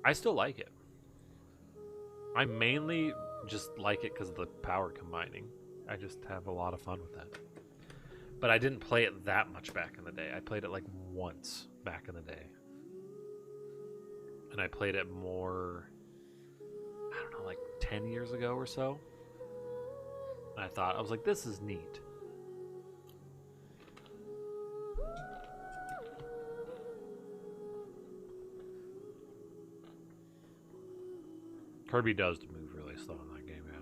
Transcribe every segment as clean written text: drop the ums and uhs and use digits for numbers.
I still like it. I mainly just like it because of the power combining. I just have a lot of fun with that. But I didn't play it that much back in the day. I played it like once back in the day. And I played it more, I don't know, like 10 years ago or so. And I was like, this is neat. Kirby does move really slow in that game, yeah.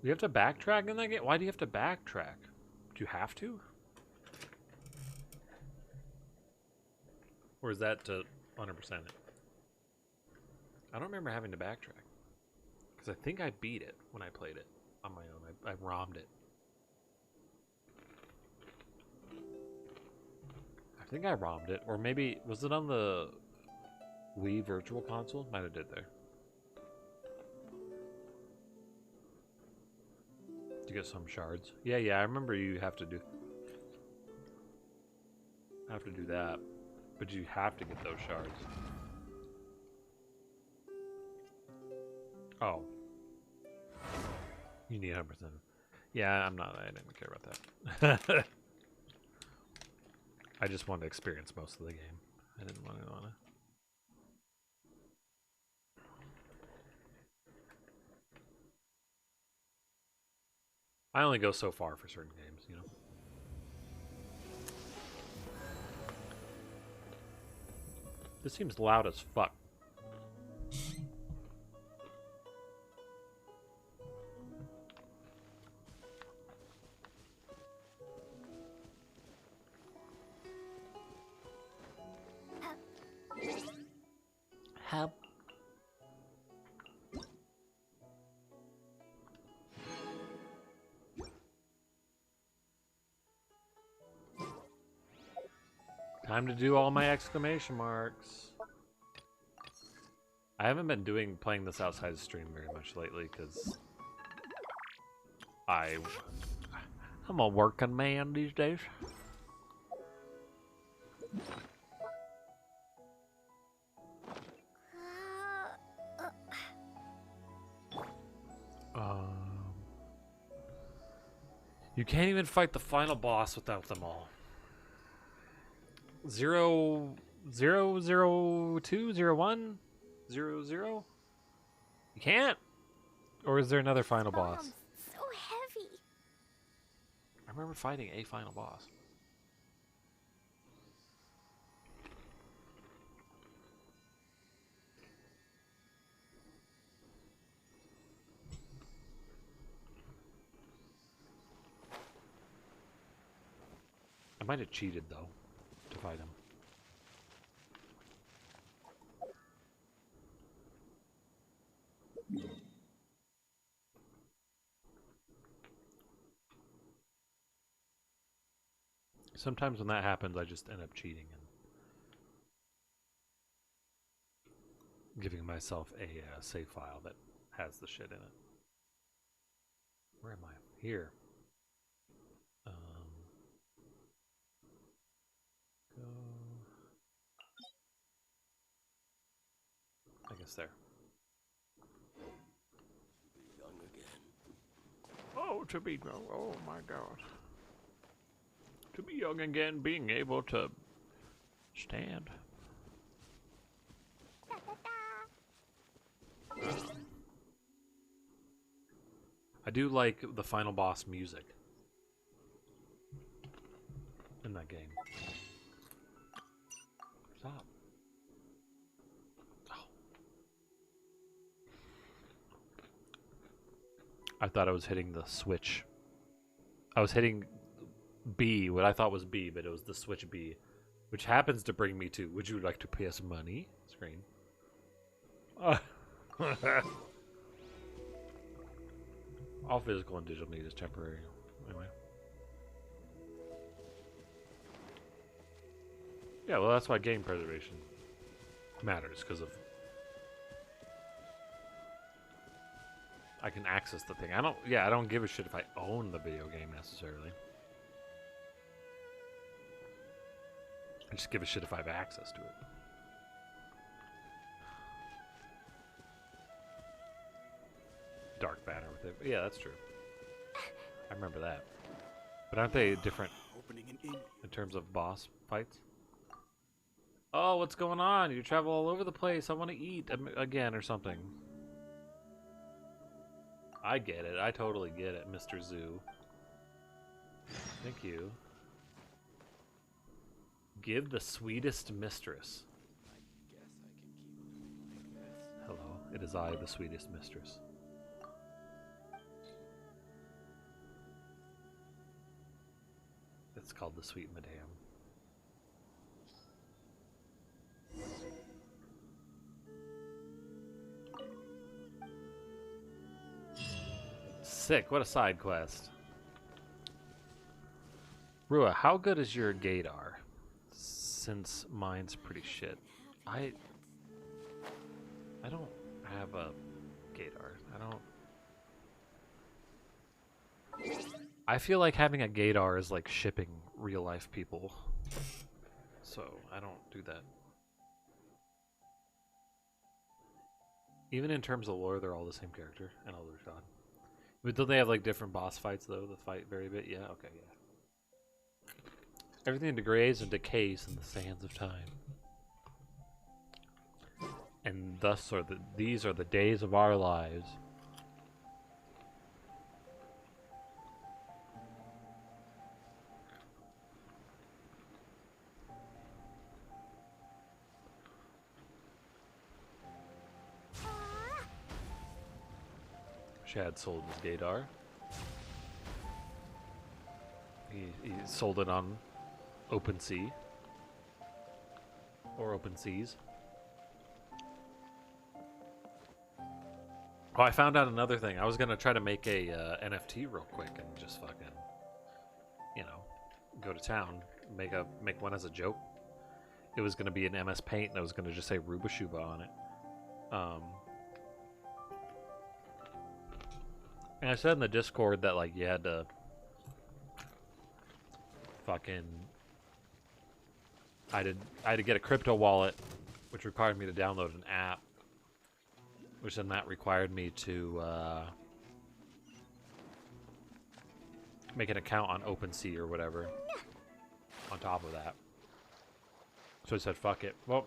Do you have to backtrack in that game? Why do you have to backtrack? Do you have to? Or is that to 100% it? I don't remember having to backtrack. Because I think I beat it when I played it on my own. I ROM'd it. I think I ROM'd it. Or maybe, was it on the Wii Virtual Console? Might have did there. To get some shards. Yeah, I remember you have to do that. But you have to get those shards. Oh. You need 100%. Yeah, I didn't care about that. I just wanted to experience most of the game. I didn't want to. I only go so far for certain games, you know. This seems loud as fuck. Help. Time to do all my exclamation marks. I haven't been playing this outside the stream very much lately because I'm a working man these days. You can't even fight the final boss without them all. 0, 0, 0, 2, 0, 1, 0, 0? You can't? Or is there another final boss? So heavy. I remember fighting a final boss. I might have cheated though to fight him. Sometimes when that happens, I just end up cheating and giving myself a save file that has the shit in it. Where am I? Here. Go. I guess there. Young again. Oh, to be young. Oh my God. To be young again, being able to stand. I do like the final boss music in that game. Stop. Oh. I thought I was hitting the switch. I was hitting B, what I thought was B, but it was the switch B, which happens to bring me to, would you like to pay us money? Screen. All physical and digital need is temporary. Anyway. Yeah, well, that's why game preservation matters, because of I can access the thing. I don't give a shit if I own the video game necessarily. I just give a shit if I have access to it. Dark Banner with it. But yeah, that's true. I remember that. But aren't they different Opening an inn. in terms of boss fights? Oh, what's going on? You travel all over the place. I want to eat again or something. I get it. I totally get it, Mr. Zoo. Thank you. Give the sweetest mistress. I guess I can keep living like this. Hello, it is I, the sweetest mistress. It's called the Sweet Madame. Sick, what a side quest. Rua, how good is your gaydar? Since mine's pretty shit. I don't have a gaydar. I feel like having a gaydar is like shipping real life people. So I don't do that. Even in terms of lore, they're all the same character and all their shot. But don't they have like different boss fights though? The fight vary a bit. Yeah. Okay. Yeah. Everything degrades and decays in the sands of time, and thus these are the days of our lives. Shad sold his gaydar. He sold it on OpenSea or Open Seas. Oh, I found out another thing. I was gonna try to make a NFT real quick and just fucking, you know, go to town, make one as a joke. It was gonna be an MS Paint, and I was gonna just say Ruba Shuba on it. And I said in the Discord that like you had to fucking I had to get a crypto wallet, which required me to download an app, which then that required me to make an account on OpenSea or whatever on top of that. So I said, fuck it. Well,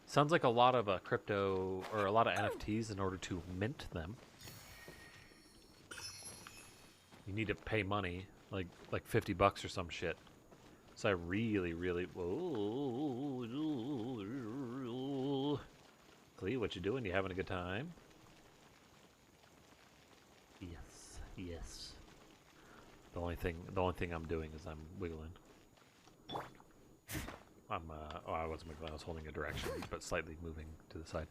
sounds like a lot of crypto or a lot of NFTs in order to mint them. You need to pay money, like $50 or some shit. So I really, Clee, what you doing? You having a good time? Yes, yes. The only thing I'm doing is I'm wiggling. Oh, I wasn't wiggling. I was holding a direction, but slightly moving to the side.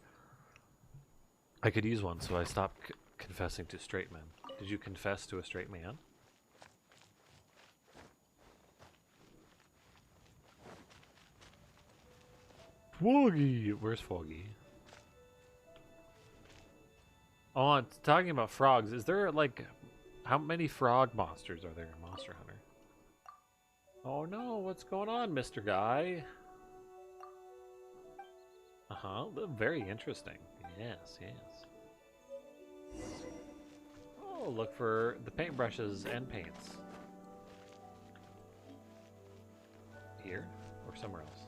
I could use one, so I stopped confessing to straight men. Did you confess to a straight man? Foggy! Where's Foggy? Oh, it's talking about frogs. Is there, like, how many frog monsters are there in Monster Hunter? Oh no, what's going on, Mr. Guy? Uh-huh, very interesting. Yes, yes. Oh, look for the paintbrushes and paints. Here or somewhere else?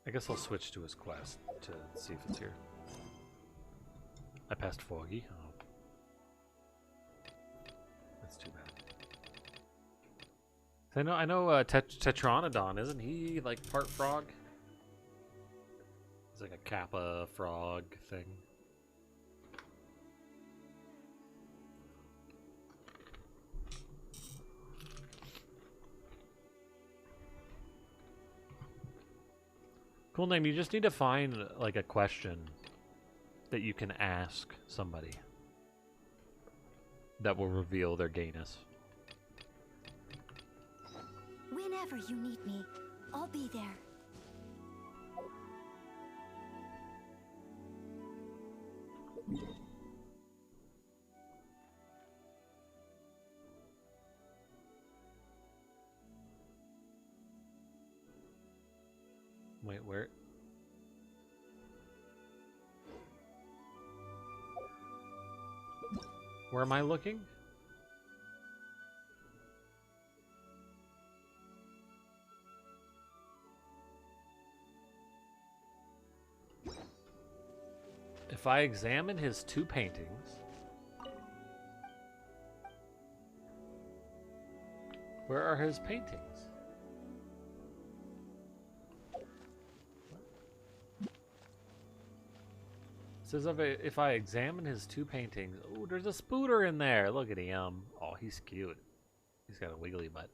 I guess I'll switch to his quest to see if it's here. I passed Foggy. Oh. That's too bad. I know Tetranodon, isn't he like part frog? He's like a Kappa frog thing. Cool name. You just need to find like a question that you can ask somebody that will reveal their gayness. Whenever you need me, I'll be there. Wait, where? Where am I looking? If I examine his 2 paintings, where are his paintings? It says if I examine his 2 paintings, oh, there's a spooter in there. Look at him. Oh, he's cute. He's got a wiggly butt.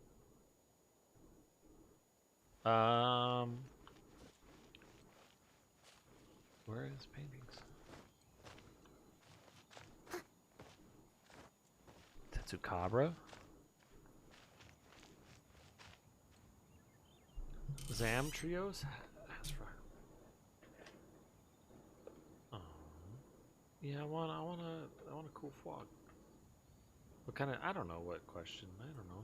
Where are his paintings? Tetsukabra? Zam trios? That's right. Yeah, I want a cool frog. What kind of? I don't know what question. I don't know.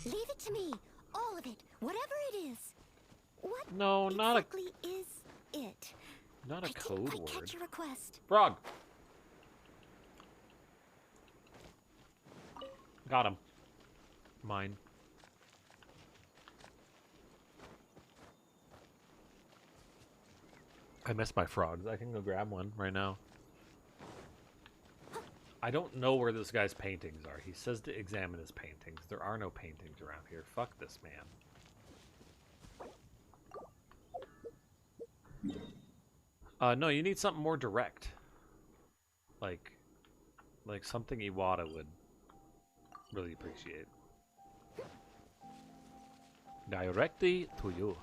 Leave it to me. All of it. Whatever it is. What No, not exactly is it? not a I code didn't quite word. catch your request. Frog. Got him. Mine. I miss my frogs. I can go grab one right now. I don't know where this guy's paintings are. He says to examine his paintings. There are no paintings around here. Fuck this man. No, you need something more direct. Like something Iwata would really appreciate. Directly to you.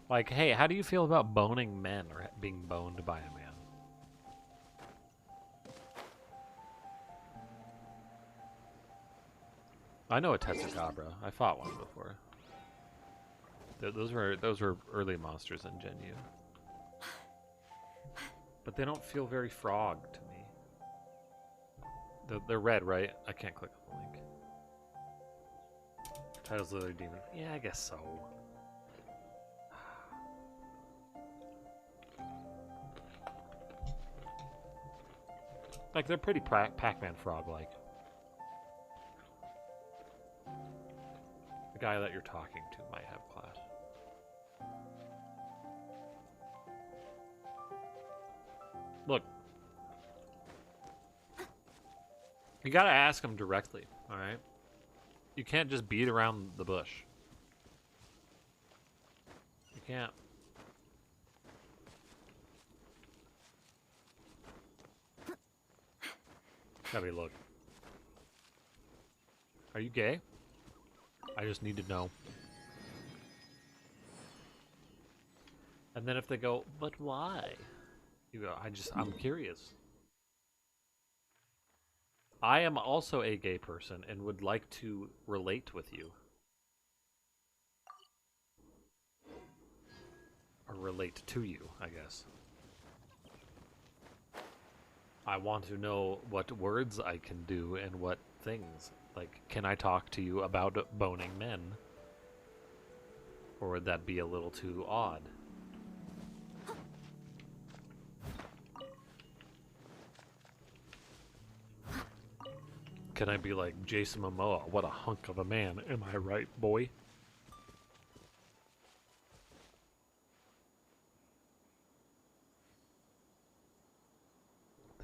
Like, hey, how do you feel about boning men or being boned by a man? I know a Tetsukabra. I fought one before. Those were early monsters in Gen U. But they don't feel very frog to me. They're red, right? I can't click on the link. Title's literally demon. Yeah, I guess so. Like, they're pretty Pac-Man frog-like. The guy that you're talking to might have class. Look. You gotta ask him directly, alright? You can't just beat around the bush. You can't. Gotta be look. Are you gay? I just need to know. And then if they go, but why? You go, I'm curious. I am also a gay person and would like to relate with you. Or relate to you, I guess. I want to know what words I can do and what things. Like, can I talk to you about boning men? Or would that be a little too odd? Can I be like, Jason Momoa, what a hunk of a man, am I right, boy?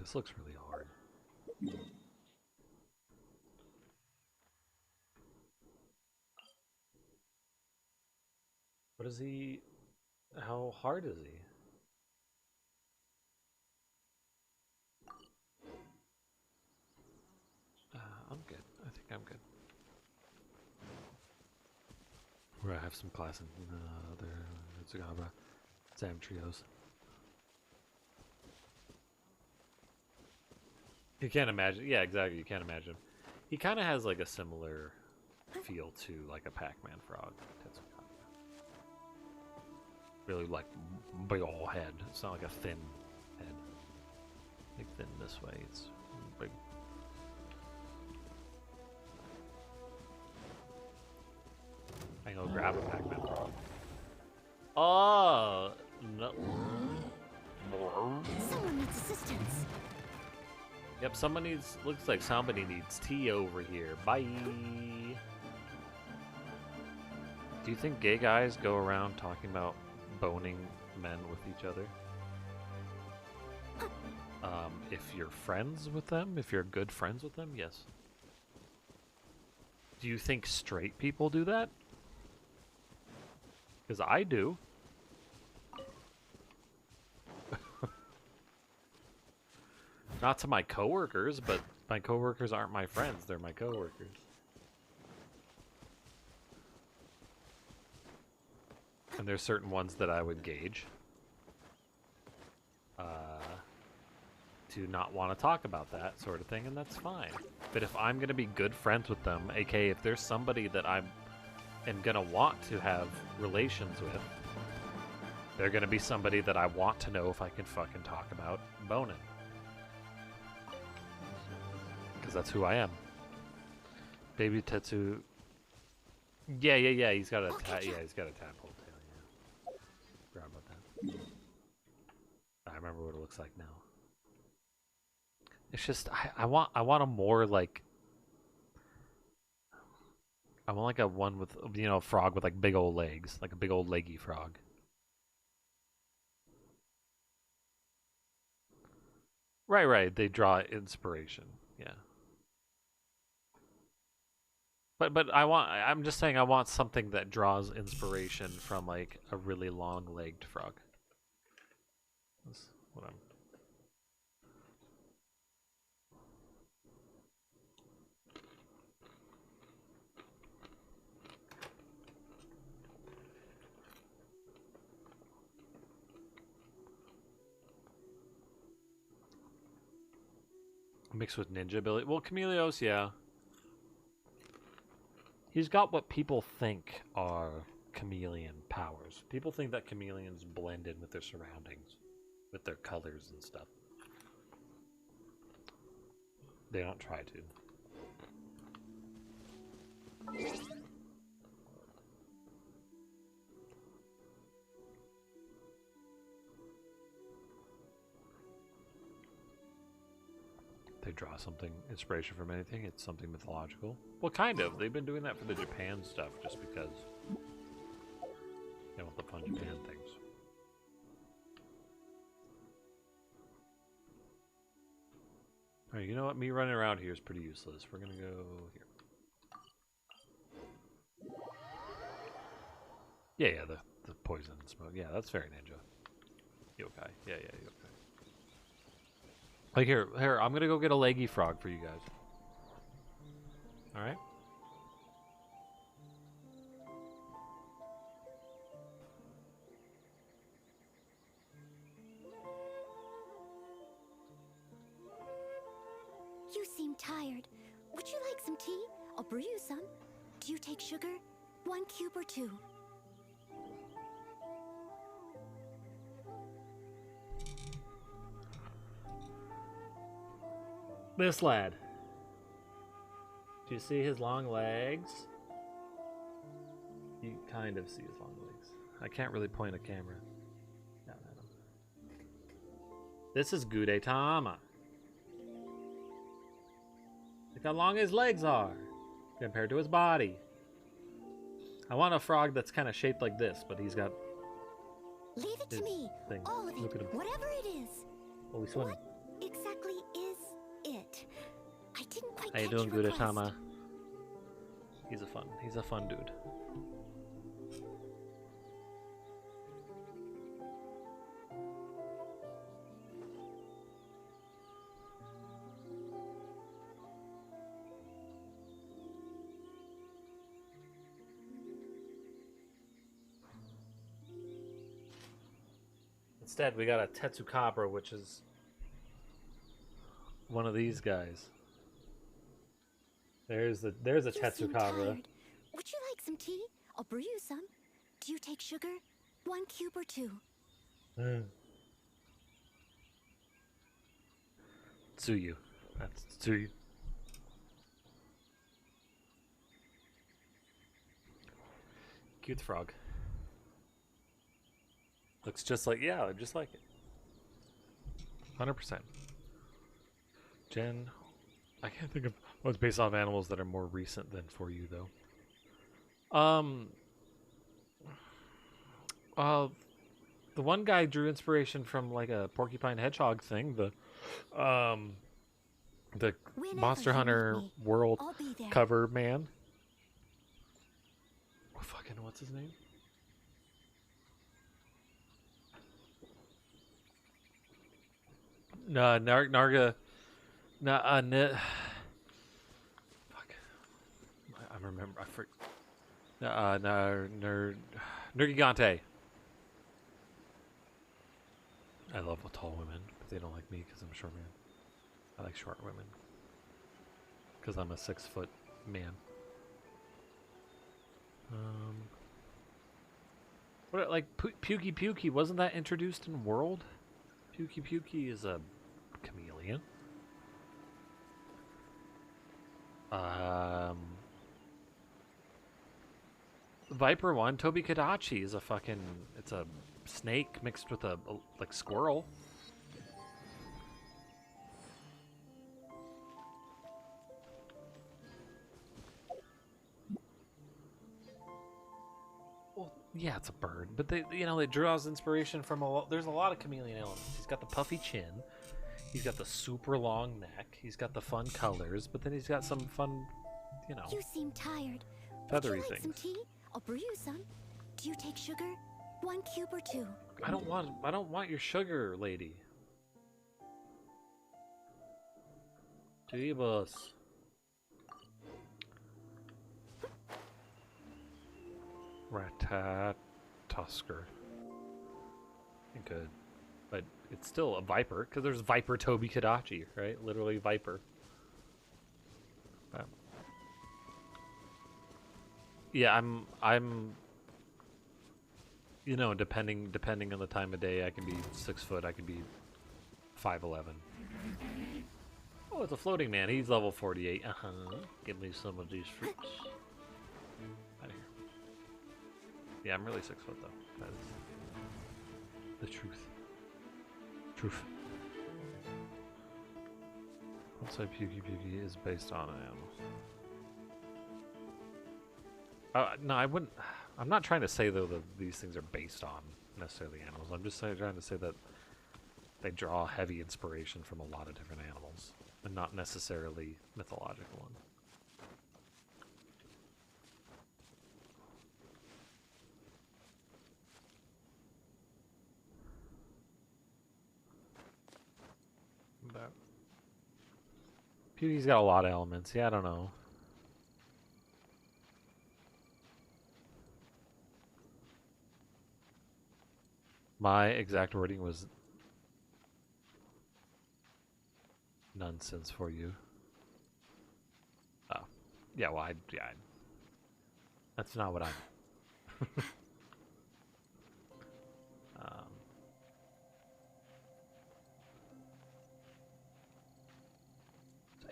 This looks really hard. What is he? How hard is he? I'm good. I think I'm good. Where I have some class in other Tsugabra, Sam trios. You can't imagine. Yeah, exactly. You can't imagine. He kind of has like a similar feel to like a Pac-Man frog. Tetsukabra. Really like big ol' head. It's not like a thin head. Like thin this way. It's big. I can go grab a Pac-Man frog. Oh no. Someone needs assistance. Yep, looks like somebody needs tea over here. Bye. Do you think gay guys go around talking about boning men with each other? If you're friends with them, if you're good friends with them, yes. Do you think straight people do that? Because I do. Not to my coworkers, but my coworkers aren't my friends, they're my coworkers. And there's certain ones that I would gauge to not want to talk about that sort of thing, and that's fine. But if I'm going to be good friends with them, aka if there's somebody that I am going to want to have relations with, they're going to be somebody that I want to know if I can fucking talk about boning. Because that's who I am. Baby Tetsu. Yeah. He's got a he's got a tadpole tail. Yeah. Forgot about that. I remember what it looks like now. It's just I want a more like I want like a one with a frog with like big old legs, like a big old leggy frog. Right. They draw inspiration. Yeah. But I'm just saying I want something that draws inspiration from like a really long-legged frog. That's what I'm mixed with ninja ability. Well, Chameleos, yeah. He's got what people think are chameleon powers. People think that chameleons blend in with their surroundings, with their colors and stuff. They don't try to. They draw something, inspiration from anything, it's something mythological. Well, kind of. They've been doing that for the Japan stuff just because they want the fun Japan things. Alright, you know what? Me running around here is pretty useless. We're gonna go here. Yeah, the poison and smoke. Yeah, that's very ninja. Yokai. Yeah, yokai. Like here, I'm gonna go get a leggy frog for you guys. Alright? You seem tired. Would you like some tea? I'll brew you some. Do you take sugar? 1 cube or 2? This lad. Do you see his long legs? You kind of see his long legs. I can't really point a camera down at him. This is Gudetama. Look how long his legs are compared to his body. I want a frog that's kind of shaped like this, but he's got. Leave it to me. Thing. All of Look it. at him. Whatever it is. Oh, he's swimming. What exactly is it? I didn't quite How you catch doing, your request. Gudetama? He's a fun dude. Instead, we got a Tetsukabra, which is one of these guys. There's a You seem Tetsukabra. tired. Would you like some tea? I'll brew you some. Do you take sugar? 1 cube or 2? Tsuyu. That's Tsuyu. Cute frog. Looks just like, yeah, just like it. 100%. Jen, I can't think of what's based off animals that are more recent than for you though. The one guy drew inspiration from like a porcupine hedgehog thing. The Whenever Monster you need Hunter me, World I'll be there. cover man. Oh, fucking what's his name? No, Narga. No, fuck. I remember. I forget. Nergigante. I love tall women, but they don't like me because I'm a short man. I like short women because I'm a 6-foot man. What like Pukey Pukey? Wasn't that introduced in World? Pukey Pukey is a chameleon. Viper one, Tobi Kadachi is a fucking. It's a snake mixed with a like squirrel. Well, yeah, it's a bird, but it draws inspiration from there's a lot of chameleon elements. He's got the puffy chin, he's got the super long neck, he's got the fun colors, but then he's got some fun, You seem tired. feathery Would you like some things. tea? I'll brew you some. Do you take sugar? 1 cube or 2? I don't want your sugar, lady. Jeebus. Ratatusker. Good. But it's still a viper, because there's Viper Tobi Kadachi, right? Literally Viper. Yeah, I'm depending on the time of day, I can be 6 foot, I can be 5'11". Oh, it's a floating man. He's level 48. Give me some of these fruits. Out of here. Yeah, I'm really 6 foot though. That is the truth. Truth. I'll say Pukey Pukey is based on an animal. No, I wouldn't. I'm not trying to say though that these things are based on necessarily animals. I'm just trying to say that they draw heavy inspiration from a lot of different animals, and not necessarily mythological ones. But Pewdie's got a lot of elements. Yeah, I don't know. My exact wording was nonsense for you. Oh. Yeah, well, that's not what I'm...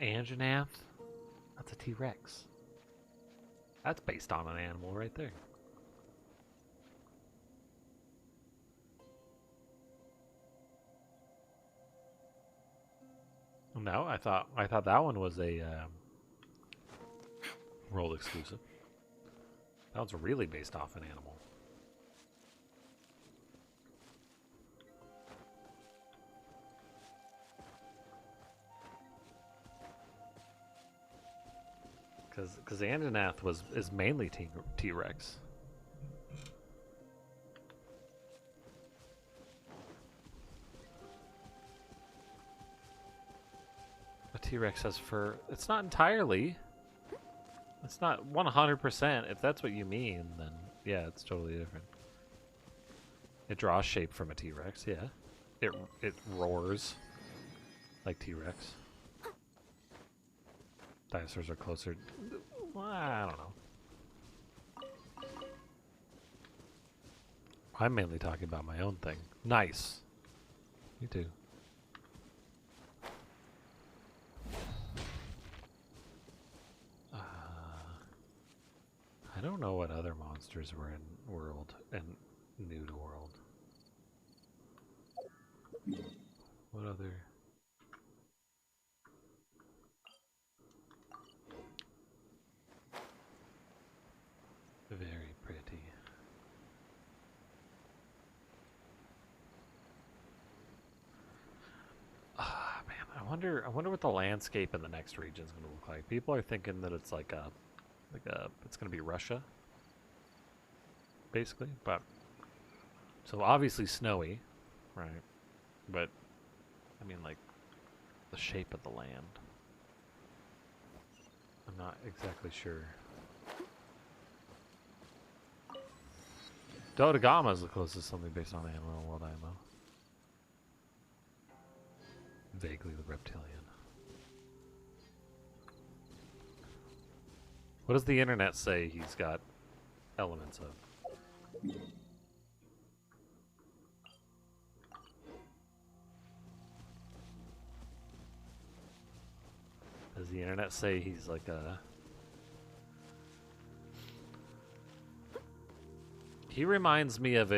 Anjanath? That's a T-Rex. That's based on an animal right there. No, I thought that one was a world exclusive. That one's really based off an animal. Because Anjanath is mainly T-Rex. A T-Rex has fur. It's not entirely. It's not 100%. If that's what you mean, then yeah, it's totally different. It draws shape from a T-Rex. Yeah, it roars like T-Rex. Dinosaurs are closer. Well, I don't know. I'm mainly talking about my own thing. Nice. You too. I don't know what other monsters were in World and Nude World. What other? Very pretty. Ah, man, I wonder what the landscape in the next region is going to look like. People are thinking that it's it's going to be Russia, basically. But so obviously snowy, right? But I mean, like the shape of the land. I'm not exactly sure. Dodogama is the closest something based on Animal World IMO. Vaguely the reptilian. What does the internet say he's got elements of? Does the internet say he's like a... He reminds me of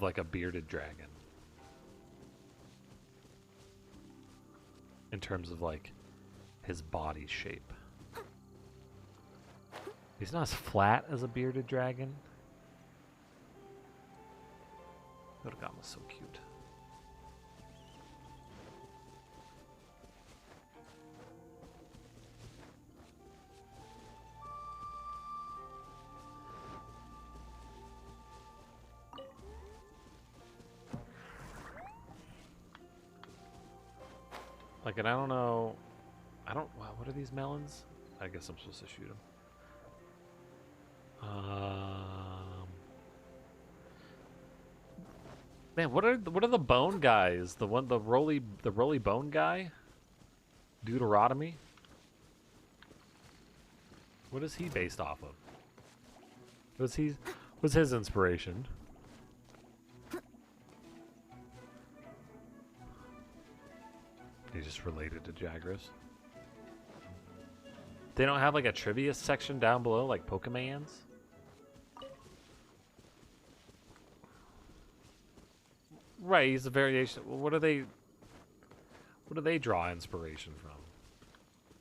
like a bearded dragon. In terms of like his body shape. He's not as flat as a bearded dragon. Dodogama's so cute. Like, and I don't know. Wow, what are these melons? I guess I'm supposed to shoot them. Man, what are the bone guys? The roly bone guy? Deuteronomy? What is he based off of? What's his inspiration? He's just related to Jagras. They don't have like a trivia section down below like Pokemans? Right, he's a variation. Well, what do they draw inspiration from?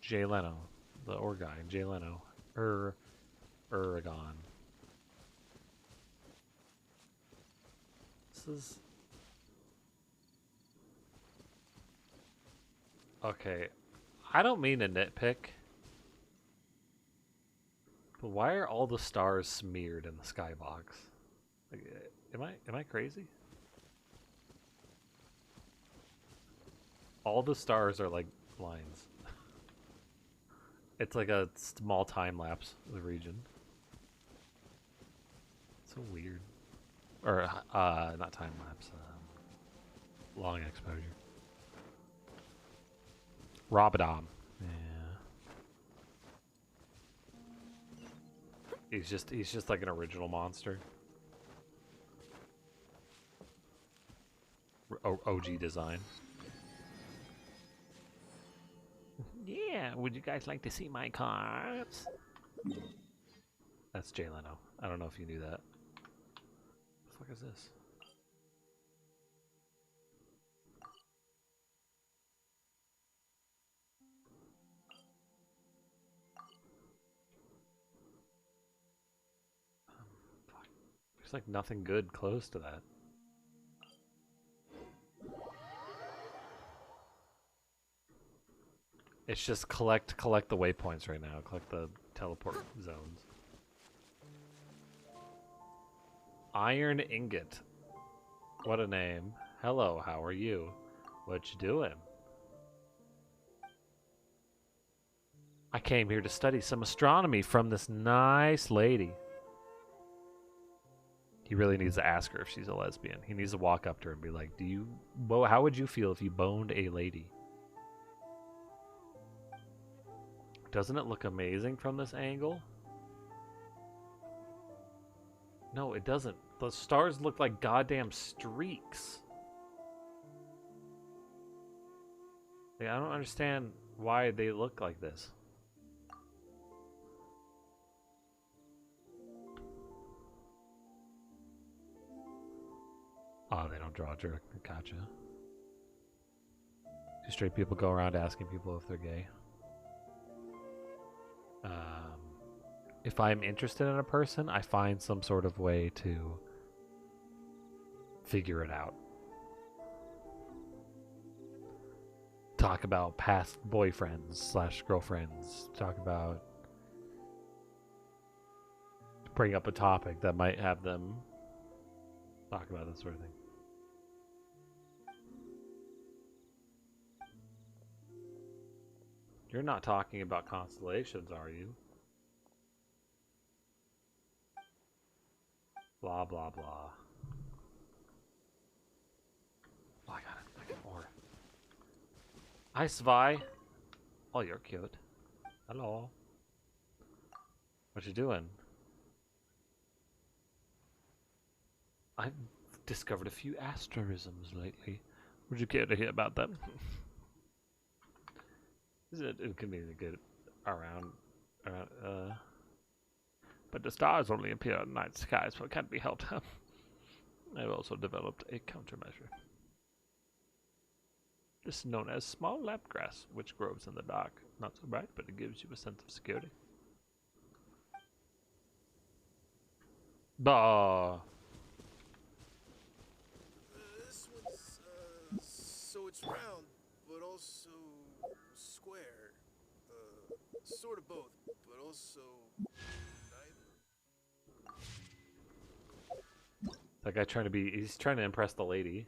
Jay Leno, the Or guy, Jay Leno, Uragon. This is okay. I don't mean to nitpick, but why are all the stars smeared in the skybox? Like, am I crazy? All the stars are like lines. It's like a small time lapse of the region. So weird. Or not time lapse. Long exposure. Robodom. Yeah. He's just like an original monster. OG design. Yeah, would you guys like to see my cards? That's Jay Leno. I don't know if you knew that. What the fuck is this? Fuck. There's like nothing good close to that. It's just collect the waypoints right now. Collect the teleport zones. Iron Ingot. What a name. Hello, how are you? What you doing? I came here to study some astronomy from this nice lady. He really needs to ask her if she's a lesbian. He needs to walk up to her and be like, how would you feel if you boned a lady? Doesn't it look amazing from this angle? No, it doesn't. The stars look like goddamn streaks. Like, I don't understand why they look like this. Oh, they don't draw a jerk. Gotcha. Do straight people go around asking people if they're gay? If I'm interested in a person, I find some sort of way to figure it out. Talk about past boyfriends / girlfriends. Talk about... bring up a topic that might have them talk about this sort of thing. You're not talking about constellations, are you? Blah, blah, blah. Oh, I got it. I got more. Hi, Svi. Oh, you're cute. Hello. What you doing? I've discovered a few asterisms lately. Would you care to hear about them? It can be good around, but the stars only appear in night skies, so it can't be helped. I've also developed a countermeasure. This is known as small lapgrass, which grows in the dark. Not so bright, but it gives you a sense of security. Bah. This one's, so it's round, but also square. Sort of both, but also neither. That guy he's trying to impress the lady.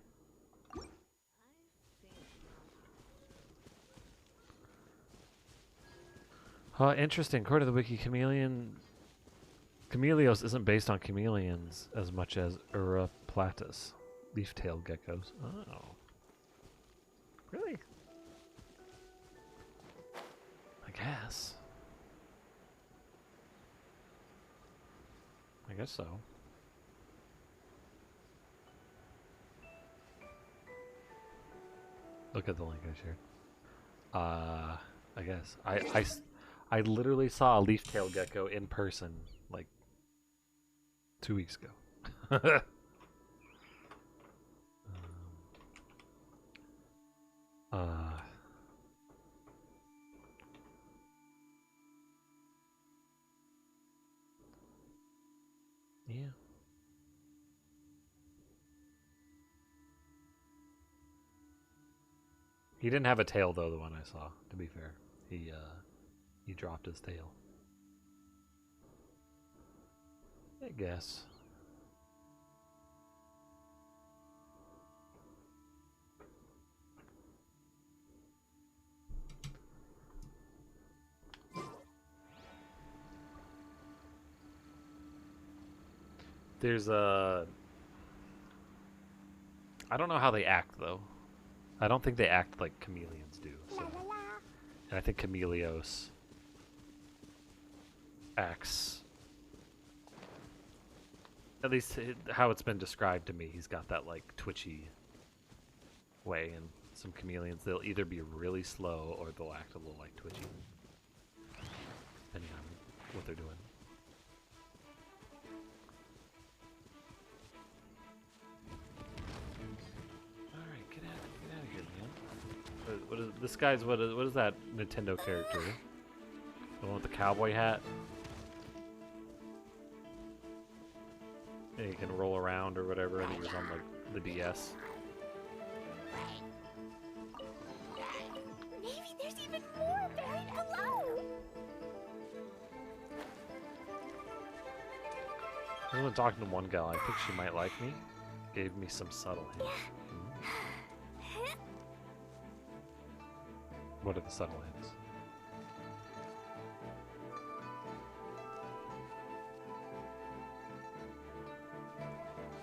Interesting. According to the wiki, Chameleos isn't based on chameleons as much as Uroplatus, leaf-tailed geckos. Oh. Really? I guess. I guess so. Look at the link I shared. I guess. I literally saw a leaf-tailed gecko in person, like, 2 weeks ago. Yeah. He didn't have a tail though, the one I saw, to be fair. He dropped his tail. I guess. There's a... I don't know how they act, though. I don't think they act like chameleons do. So. And I think Chameleos acts... At least how it's been described to me, he's got that, like, twitchy way. And some chameleons, they'll either be really slow or they'll act a little, like, twitchy. Depending on what they're doing. What is this guy's? What is that Nintendo character? The one with the cowboy hat. And he can roll around or whatever, and he was on like the DS. Maybe there's even more buried below. I was talking to one gal. I think she might like me. Gave me some subtle hints. What are the subtle hints?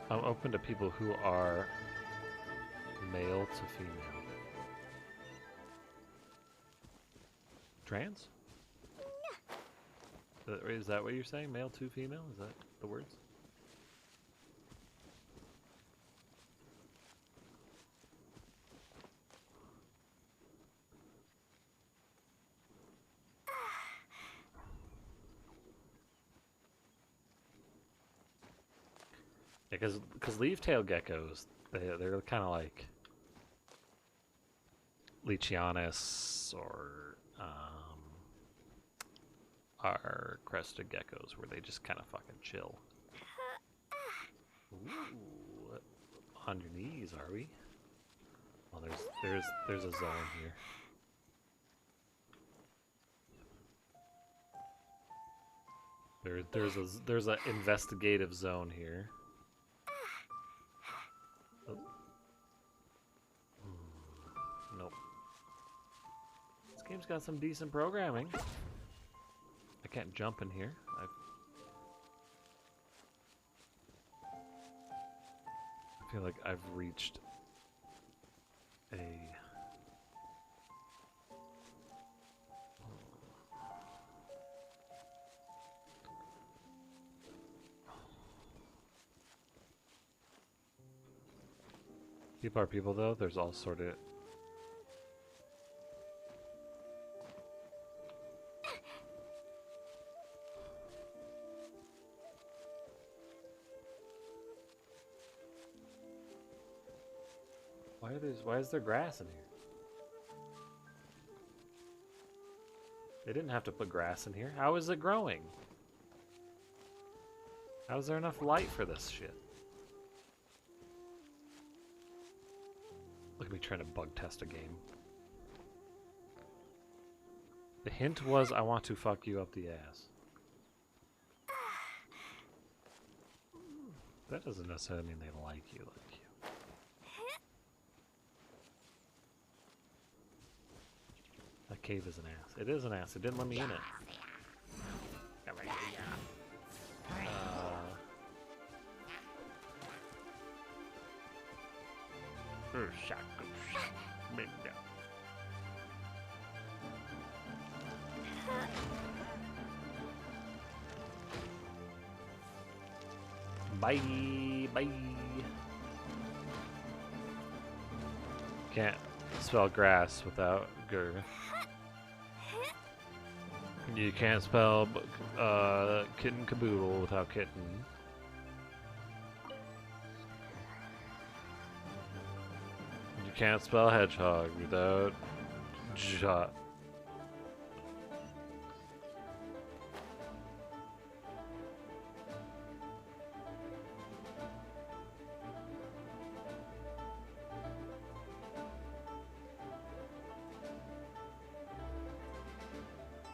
I'm open to people who are male to female. Trans? Is that what you're saying? Male to female? Is that the words? Because leaf-tailed geckos, they're kind of like Leachianus or our crested geckos, where they just kind of fucking chill. Ooh, on your knees, are we? Oh, there's a zone here. There's a investigative zone here. Oh. Nope. This game's got some decent programming. I can't jump in here. I feel like I've reached a... People are people, though. There's all sort of... Why is there grass in here? They didn't have to put grass in here. How is it growing? How is there enough light for this shit? Look at me trying to bug test a game. The hint was I want to fuck you up the ass. That doesn't necessarily mean they like you. That cave is an ass. It is an ass. It didn't let me in it. Bye, bye. Can't spell grass without gur. You can't spell kitten caboodle without kitten. You can't spell hedgehog without jot.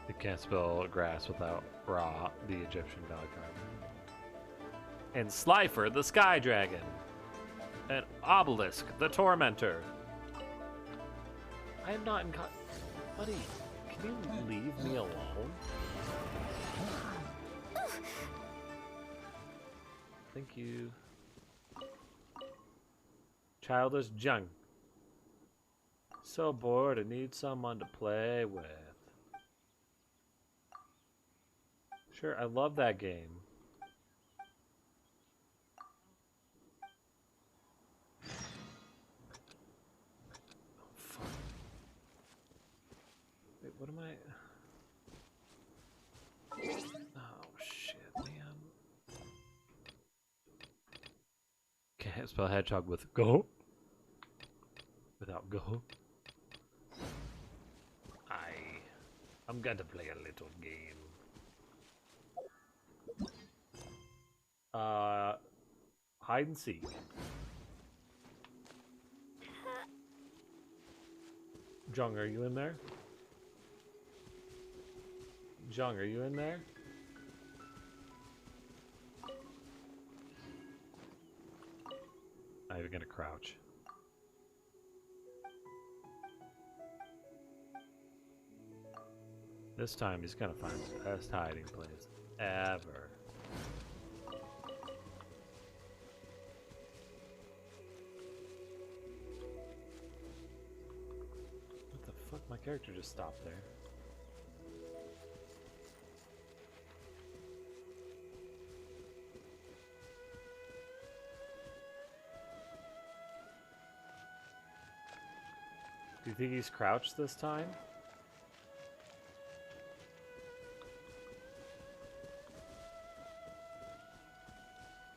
You can't spell grass without Ra, the Egyptian god card. And Slifer, the sky dragon. And Obelisk, the tormentor. I am not in buddy, can you leave me alone? Thank you. Childish junk. So bored, I need someone to play with. Sure, I love that game. Oh, fuck. Wait, what am I... Oh, shit, man. Can't spell hedgehog with go. Without go. I'm gonna play a little game. Hide and seek. Jung, are you in there? Jung, are you in there? I'm even gonna crouch. This time he's gonna find the best hiding place ever. What the fuck? My character just stopped there. Do you think he's crouched this time?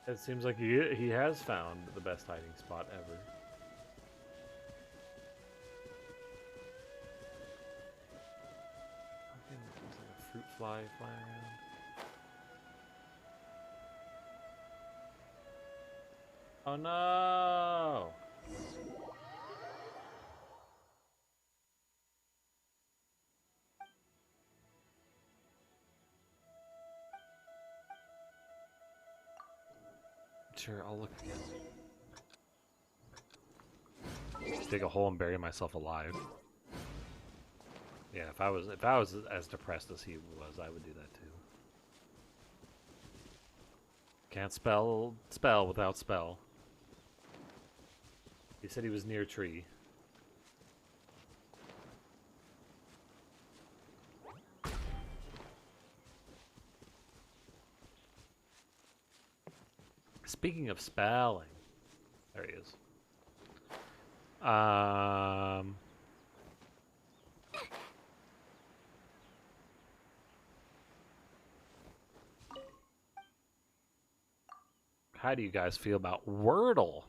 It seems like he has found the best hiding spot ever. Fucking, there's like a fruit fly flying around. Oh no! Sure, I'll look again. Dig a hole and bury myself alive. Yeah, if I was as depressed as he was, I would do that too. Can't spell without spell. He said he was near tree. Speaking of spelling, there he is. How do you guys feel about Wordle?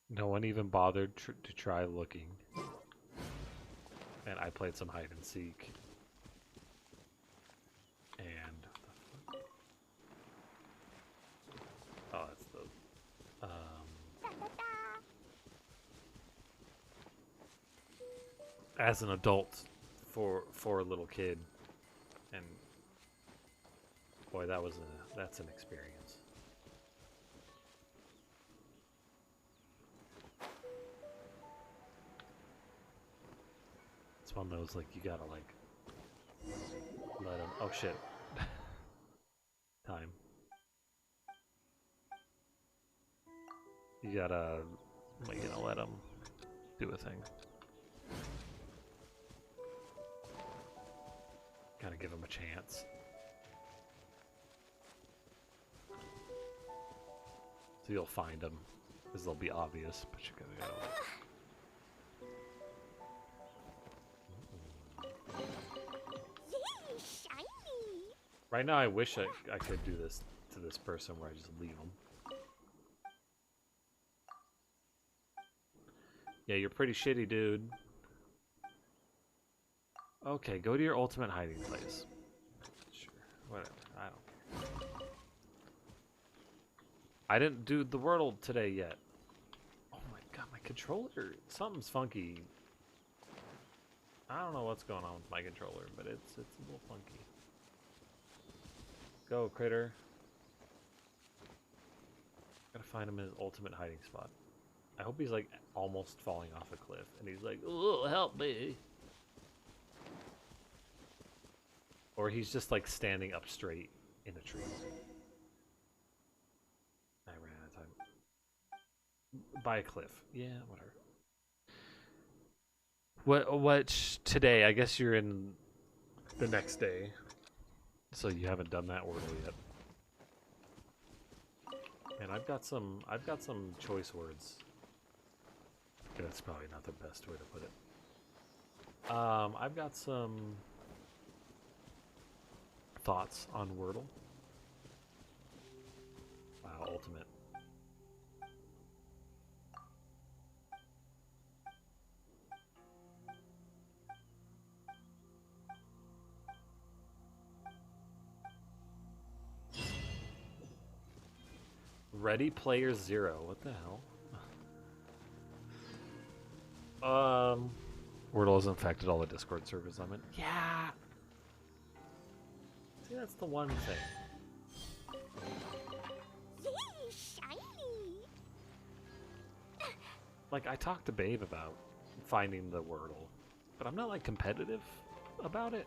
No one even bothered to try looking. And I played some hide and seek. And oh, that's the as an adult for a little kid, and boy, that's an experience. It's one of those like you gotta like let him. Oh shit! Time. You gotta let him do a thing. Gotta give him a chance. So you'll find them, because they'll be obvious, but you gotta go. Yay, shiny! Right now, I wish I could do this to this person where I just leave them. Yeah, you're pretty shitty, dude. Okay, go to your ultimate hiding place. Sure, whatever. I don't care. I didn't do the Wordle today yet. Oh my god, my controller. Something's funky. I don't know what's going on with my controller, but it's a little funky. Go, critter. Gotta find him in his ultimate hiding spot. I hope he's like almost falling off a cliff and he's like, "Oh, help me." Or he's just like standing up straight in a tree. I ran out of time. By a cliff. Yeah, whatever. What today? I guess you're in the next day. So you haven't done that Wordle yet. And I've got some choice words. That's probably not the best way to put it. I've got some thoughts on Wordle. Wow, ultimate. Ready Player Zero. What the hell? Wordle has infected all the Discord servers I'm in. Yeah. See, that's the one thing. Yay, shiny! Like, I talked to Babe about finding the Wordle, but I'm not like competitive about it.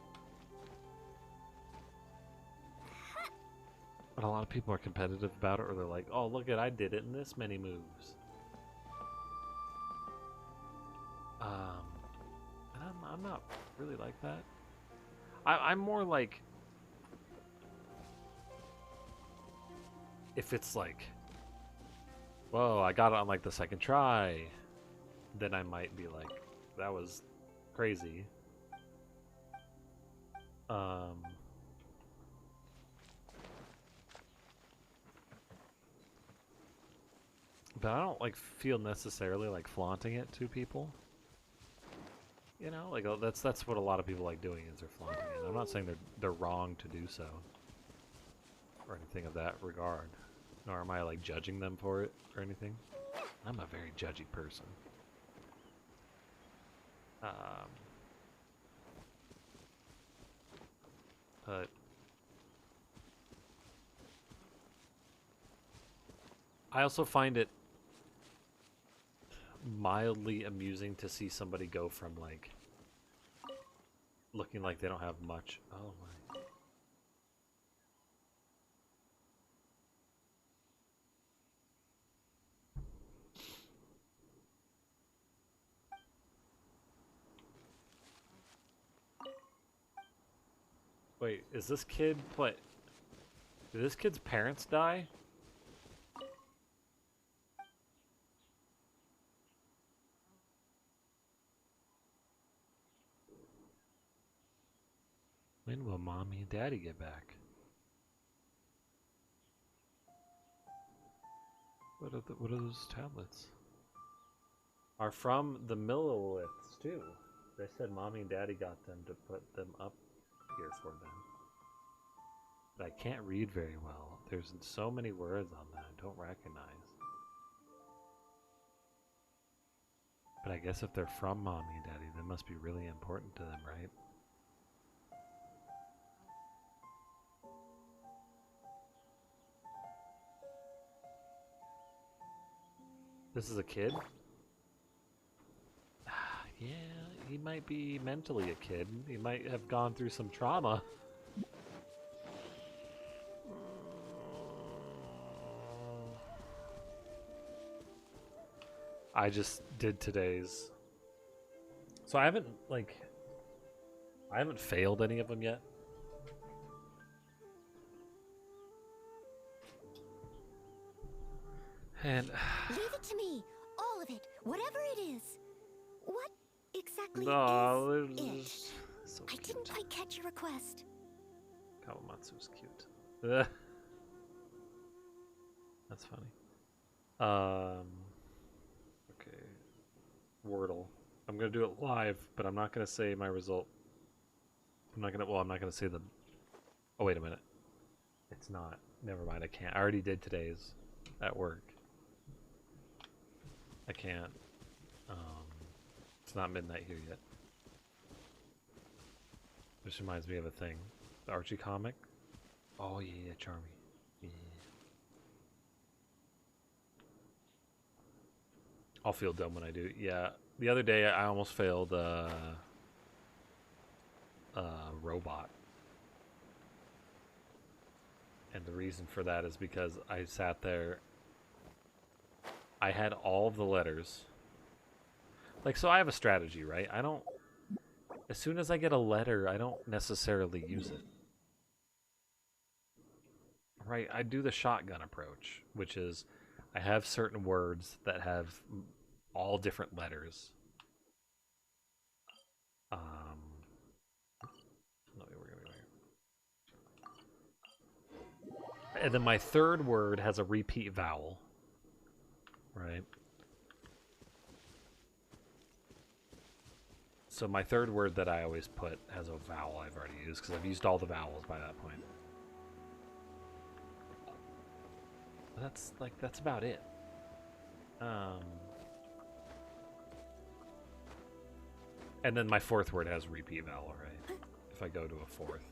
But a lot of people are competitive about it, or they're like, "Oh, look at I did it in this many moves." And I'm not really like that. I'm more like if it's like whoa, I got it on like the second try, then I might be like, that was crazy. Um, but I don't like feel necessarily like flaunting it to people. You know, like that's what a lot of people like doing is they're flaunting it. I'm not saying they're wrong to do so or anything of that regard, nor am I like judging them for it or anything. I'm a very judgy person. But I also find it mildly amusing to see somebody go from like looking like they don't have much. Oh my. Wait, is this kid play? Did this kid's parents die? When will mommy and daddy get back? What are those tablets? Are from the Millowiths too. They said mommy and daddy got them to put them up here for them. But I can't read very well. There's so many words on that I don't recognize. But I guess if they're from mommy and daddy, they must be really important to them, right? This is a kid? Yeah, he might be mentally a kid. He might have gone through some trauma. I just did today's. So I haven't failed any of them yet. And Leave it to me. All of it. Whatever it is. What exactly no, is it's it? just so I cute. didn't quite catch your request. Kawamatsu's cute. That's funny. Okay. Wordle. I'm gonna do it live, but I'm not gonna say my result. I'm not gonna say the. Oh wait a minute. It's not. Never mind. I can't. I already did today's at work. I can't. It's not midnight here yet. This reminds me of a thing. The Archie comic. Oh yeah, Charmy. Yeah. I'll feel dumb when I do. Yeah. The other day I almost failed robot. And the reason for that is because I sat there. I had all of the letters. Like, so I have a strategy, right? I don't. As soon as I get a letter, I don't necessarily use it. Right? I do the shotgun approach, which is I have certain words that have all different letters. No, we're gonna go here. And then my third word has a repeat vowel. Right? So my third word that I always put has a vowel I've already used because I've used all the vowels by that point. But that's about it. And then my fourth word has repeat vowel, right? If I go to a fourth,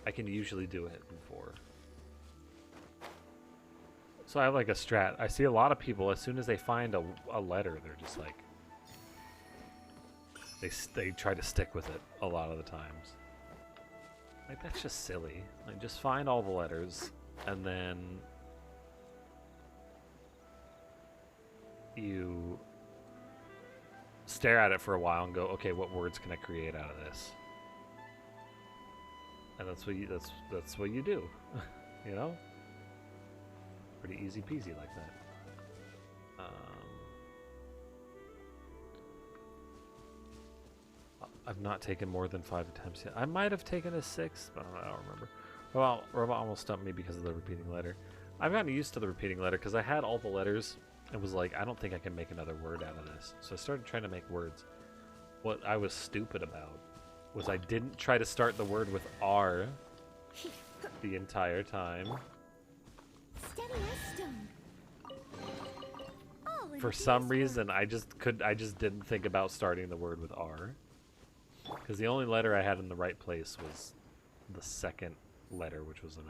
I can usually do it in four. So I have like a strat. I see a lot of people as soon as they find a letter, they're just like they try to stick with it a lot of the times. Like that's just silly. Like just find all the letters and then you stare at it for a while and go, okay, what words can I create out of this? And that's what you do, you know? Pretty easy peasy like that. I've not taken more than 5 attempts yet. I might have taken a 6, but I don't remember. Well, Robot almost stumped me because of the repeating letter. I've gotten used to the repeating letter because I had all the letters and was like, I don't think I can make another word out of this. So I started trying to make words. What I was stupid about was I didn't try to start the word with R the entire time. Steady as stone. All in For his some work. reason, I just didn't think about starting the word with R. Because the only letter I had in the right place was the second letter, which was an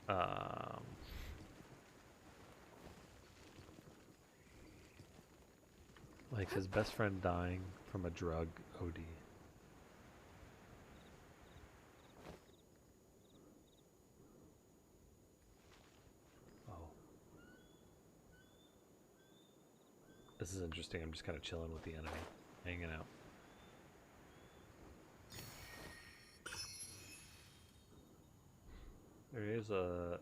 O. Like his best friend dying from a drug OD. Oh. This is interesting. I'm just kind of chilling with the enemy, hanging out. There is a...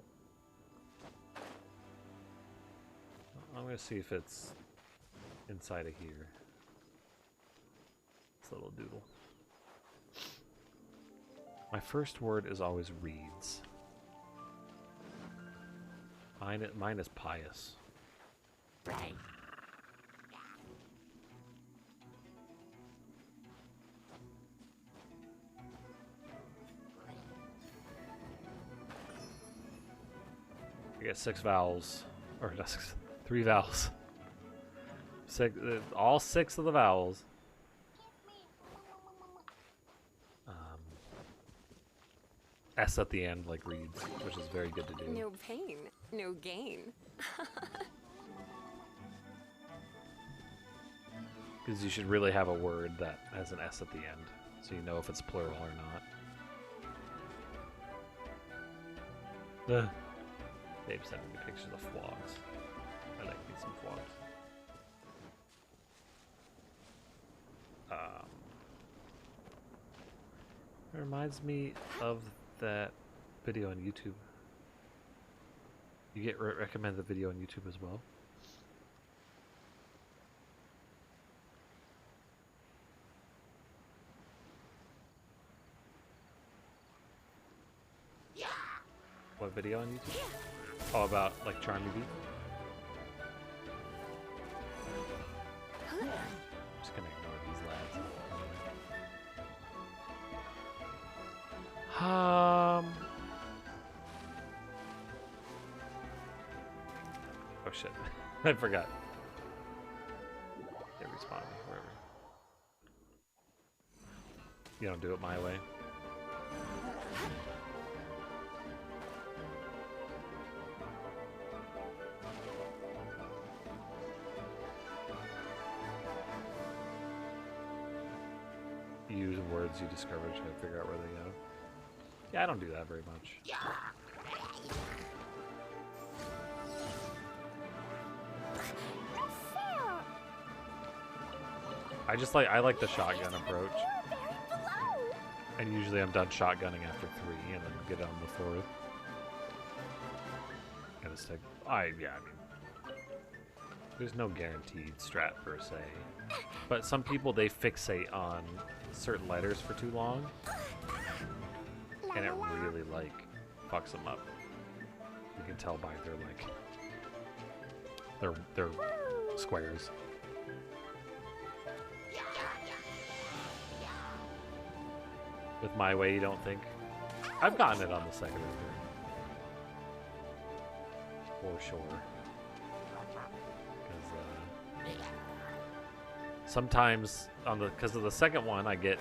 I'm going to see if it's inside of here. This little doodle. My first word is always reads. Mine is pious. Right. I get 6 vowels. Or not 6, 3 vowels. All 6 of the vowels. S at the end, like reads, which is very good to do. No pain, no gain. Because you should really have a word that has an S at the end, so you know if it's plural or not. They've sent me pictures of flogs. I like me some flogs. It reminds me of that video on YouTube. You get recommended video on YouTube as well? What video on YouTube? Oh, about like Charmy Beat? I'm just gonna ignore these lads. Oh shit. I forgot. They respawn me, wherever. You don't do it my way. Use words you discover to try to figure out where they go. Yeah, I don't do that very much. I like the shotgun approach. And usually I'm done shotgunning after 3 and then get on the 4th. Gotta stick. I mean, there's no guaranteed strat per se. But some people, they fixate on certain letters for too long. And it really, like, fucks them up. You can tell by their, like, their squares. With my way, you don't think? I've gotten it on the second or third. For sure. Sometimes because of the second one, I get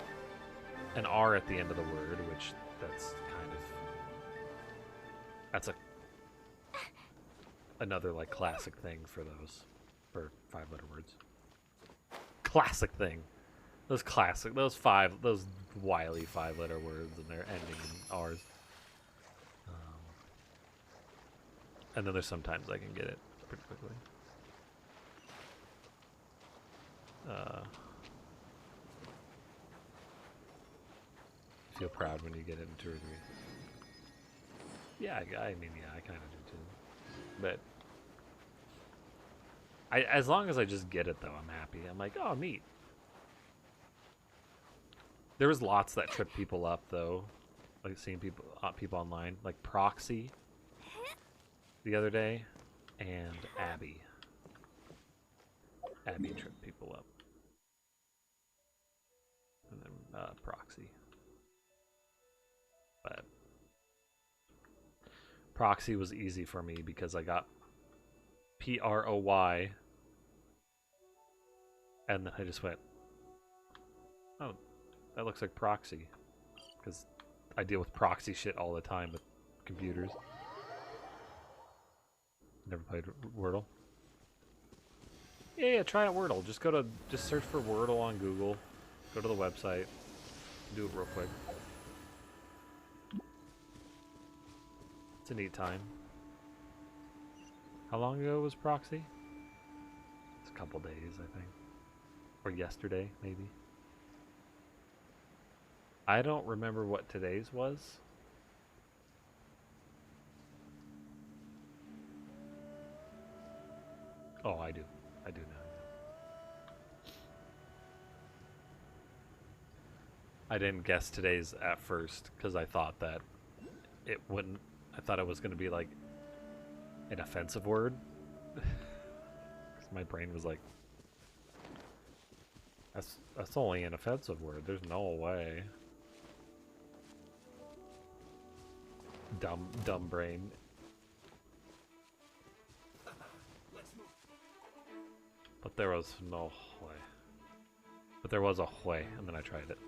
an R at the end of the word, which that's another like classic thing for those 5-letter words. Classic thing. Those wily 5-letter words, and they're ending in R's. And then there's sometimes I can get it pretty quickly. Feel proud when you get it in 2 or 3. Yeah, I mean, yeah, I kind of do too. But as long as I just get it, though, I'm happy. I'm like, oh, neat. There was lots that tripped people up, though. Like seeing people online, like Proxy the other day, and Abby. Abby tripped people up. And then Proxy. But Proxy was easy for me because I got PROY, and then I just went, oh, that looks like Proxy. Because I deal with proxy shit all the time with computers. Never played Wordle. Yeah, try out Wordle. Just search for Wordle on Google. Go to the website. Do it real quick. It's a neat time. How long ago was Proxy? It's a couple days, I think. Or yesterday, maybe. I don't remember what today's was. Oh, I do. I do know. I didn't guess today's at first because I thought that it wouldn't. I thought it was going to be like an offensive word. Because my brain was like, that's only an offensive word. There's no way. Dumb brain. But there was no way. But there was a way, and then I tried it.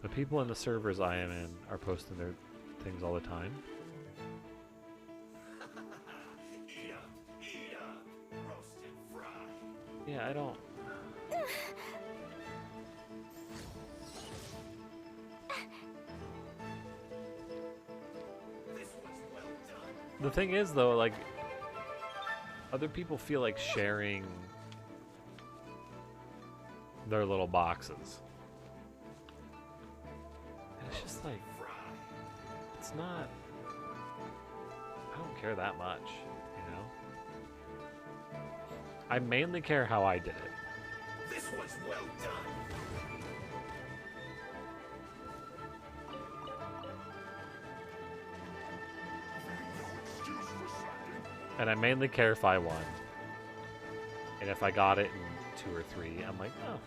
The people in the servers I am in are posting their things all the time. Yeah, I don't... The thing is, though, like, other people feel like sharing their little boxes. And it's just like, it's not, I don't care that much, you know? I mainly care how I did it. This was well done. And I mainly care if I won. And if I got it in 2 or 3, I'm like, oh.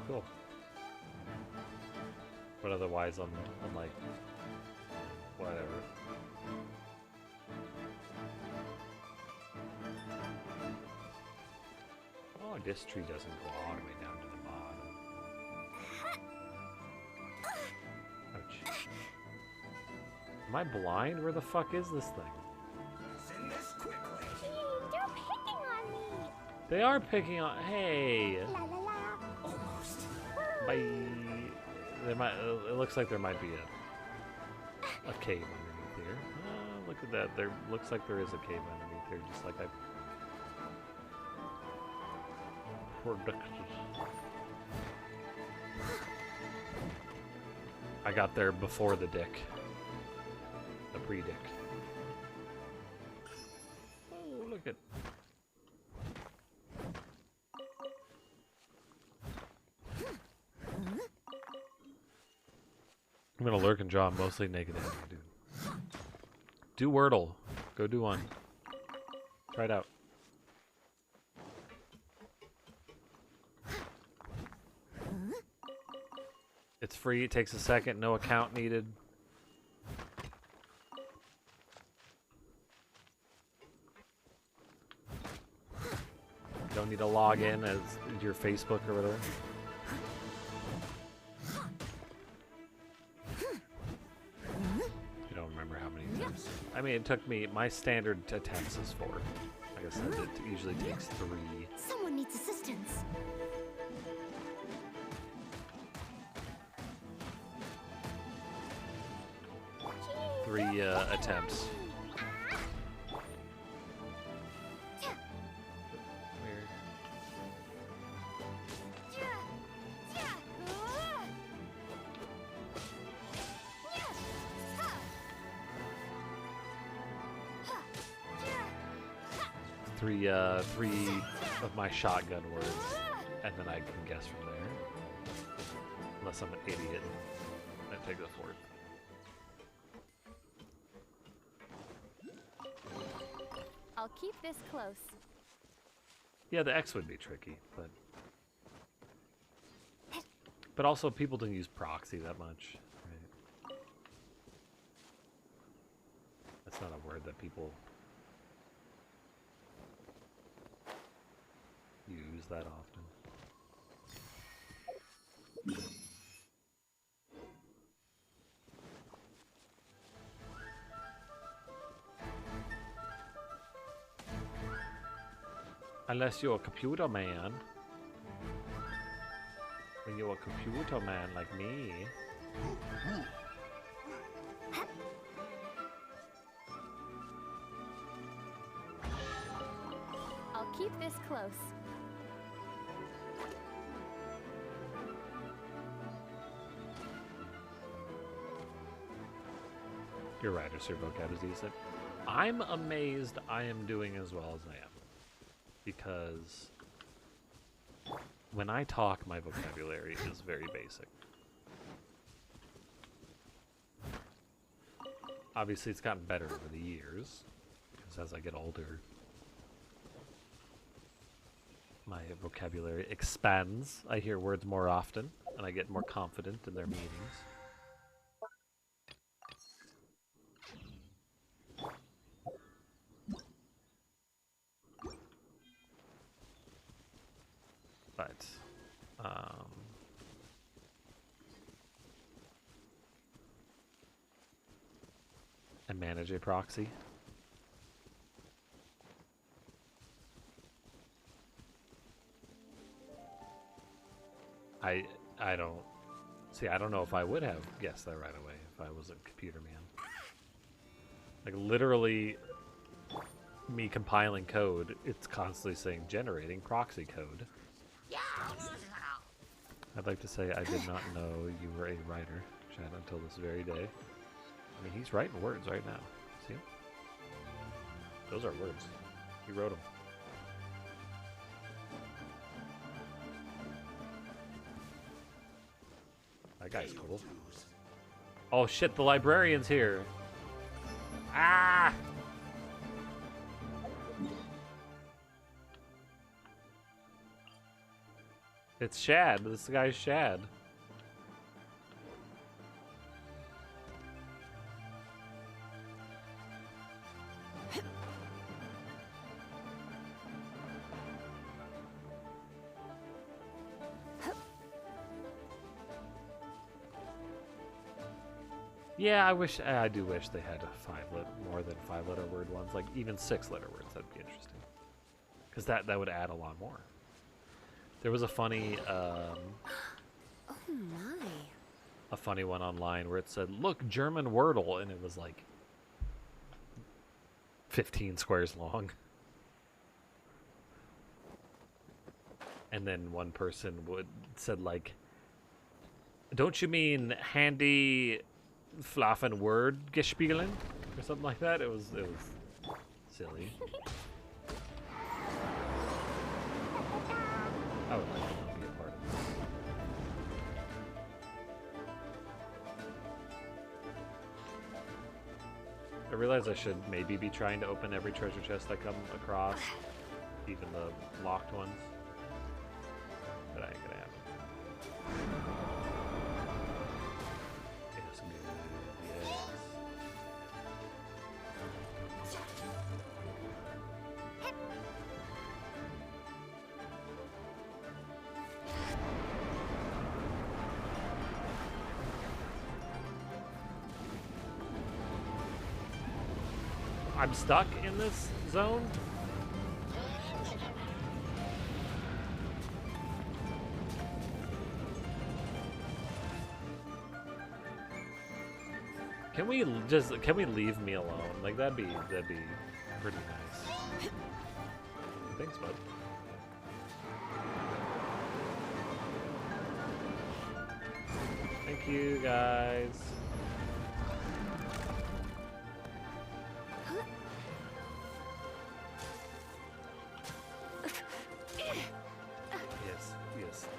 Cool. But otherwise, I'm like, whatever. Oh, this tree doesn't go all the way down to the bottom. Ouch. Am I blind? Where the fuck is this thing? Send this quickly. Gee, they're picking on me. They are picking on. Hey. La la la. Almost. Bye. There might. It looks like there might be a cave underneath here. Look at that. There looks like there is a cave underneath here, just like I predicted. I got there before the dick. The pre-dick. Oh, look at. I'm gonna lurk and draw mostly naked anime, dude. Do Wordle. Go do one. Try it out. It's free, it takes a second, no account needed. Don't need to log in as your Facebook or whatever. You don't remember how many attempts. I mean, it took me, my standard attempts is 4. Like I said, it usually takes 3. Someone needs assistance. 3 attempts. three of my shotgun words, and then I can guess from there. Unless I'm an idiot, I take the fourth. I'll keep this close. Yeah, the X would be tricky, but also people don't use proxy that much, right? That's not a word that people use that often. Unless you're a computer man. When you're a computer man like me. I'll keep this close. You're right, or Sir Vocab is decent. I'm amazed I am doing as well as I am. Because when I talk, my vocabulary is very basic. Obviously, it's gotten better over the years, because as I get older, my vocabulary expands. I hear words more often, and I get more confident in their meanings. But, and manage a proxy. I don't see. I don't know if I would have guessed that right away if I was a computer man. Like literally, me compiling code, it's constantly saying generating proxy code. I'd like to say I did not know you were a writer, Chad, until this very day. I mean, he's writing words right now. See him? Those are words. He wrote them. That guy's cool. Oh shit, the librarian's here. Ah! It's Shad. This guy's Shad. Yeah, I do wish they had more than 5-letter word ones, like even 6-letter words. That'd be interesting, because that would add a lot more. There was a funny, Oh my. a funny one online where it said, "Look, German Wordle," and it was like 15 squares long. And then one person said like, "Don't you mean handy flaffen word gespielen?" or something like that. It was silly. I would like to be a part of this. I realize I should maybe be trying to open every treasure chest I come across, even the locked ones. But I ain't gonna happen. Yes, good. Yes. I'm stuck in this zone? Can we leave me alone? Like that'd be pretty nice. Thanks, bud. Thank you guys. Eism.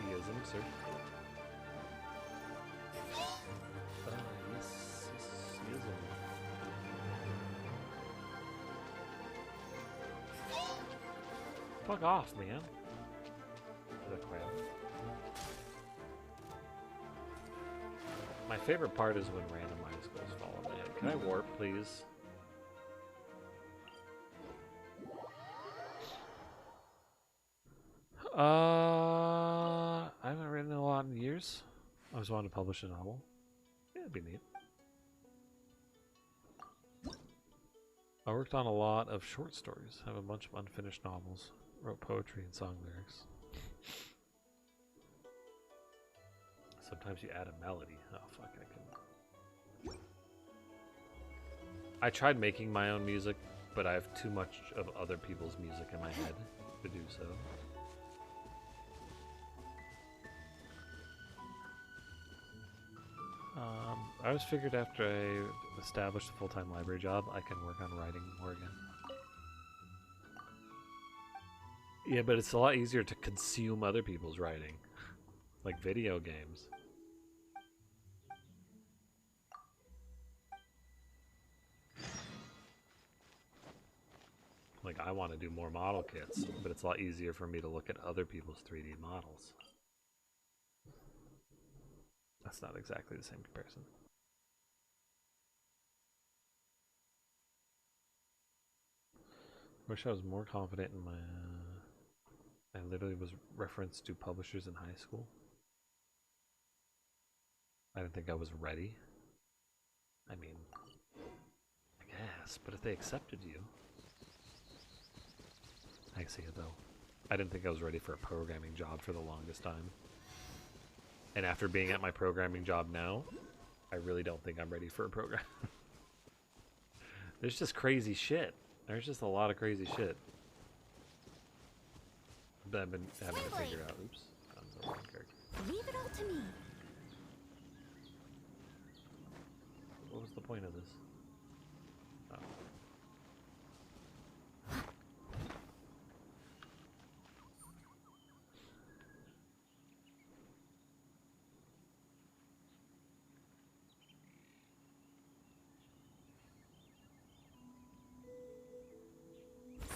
Eism, sir. Yes, Eism. Fuck off, man. The crab. My favorite part is when random icicles fall on my head. Can I warp, please? I haven't written a lot in years. I was wanting to publish a novel. Yeah, it'd be neat. I worked on a lot of short stories. I have a bunch of unfinished novels. Wrote poetry and song lyrics. Sometimes you add a melody. Oh fuck, I can. I tried making my own music, but I have too much of other people's music in my head to do so. I always figured after I established a full-time library job, I can work on writing more again. Yeah, but it's a lot easier to consume other people's writing. Like video games. Like, I want to do more model kits, but it's a lot easier for me to look at other people's 3D models. That's not exactly the same comparison. Wish I was more confident in my... I literally was referenced to publishers in high school. I didn't think I was ready. I mean, I guess, but if they accepted you... I see it though. I didn't think I was ready for a programming job for the longest time. And after being at my programming job now, I really don't think I'm ready for a program. There's just crazy shit. There's just a lot of crazy shit that I've been having to figure out. Oops, I'm the wrong character. Leave it all to me. What was the point of this? Oh.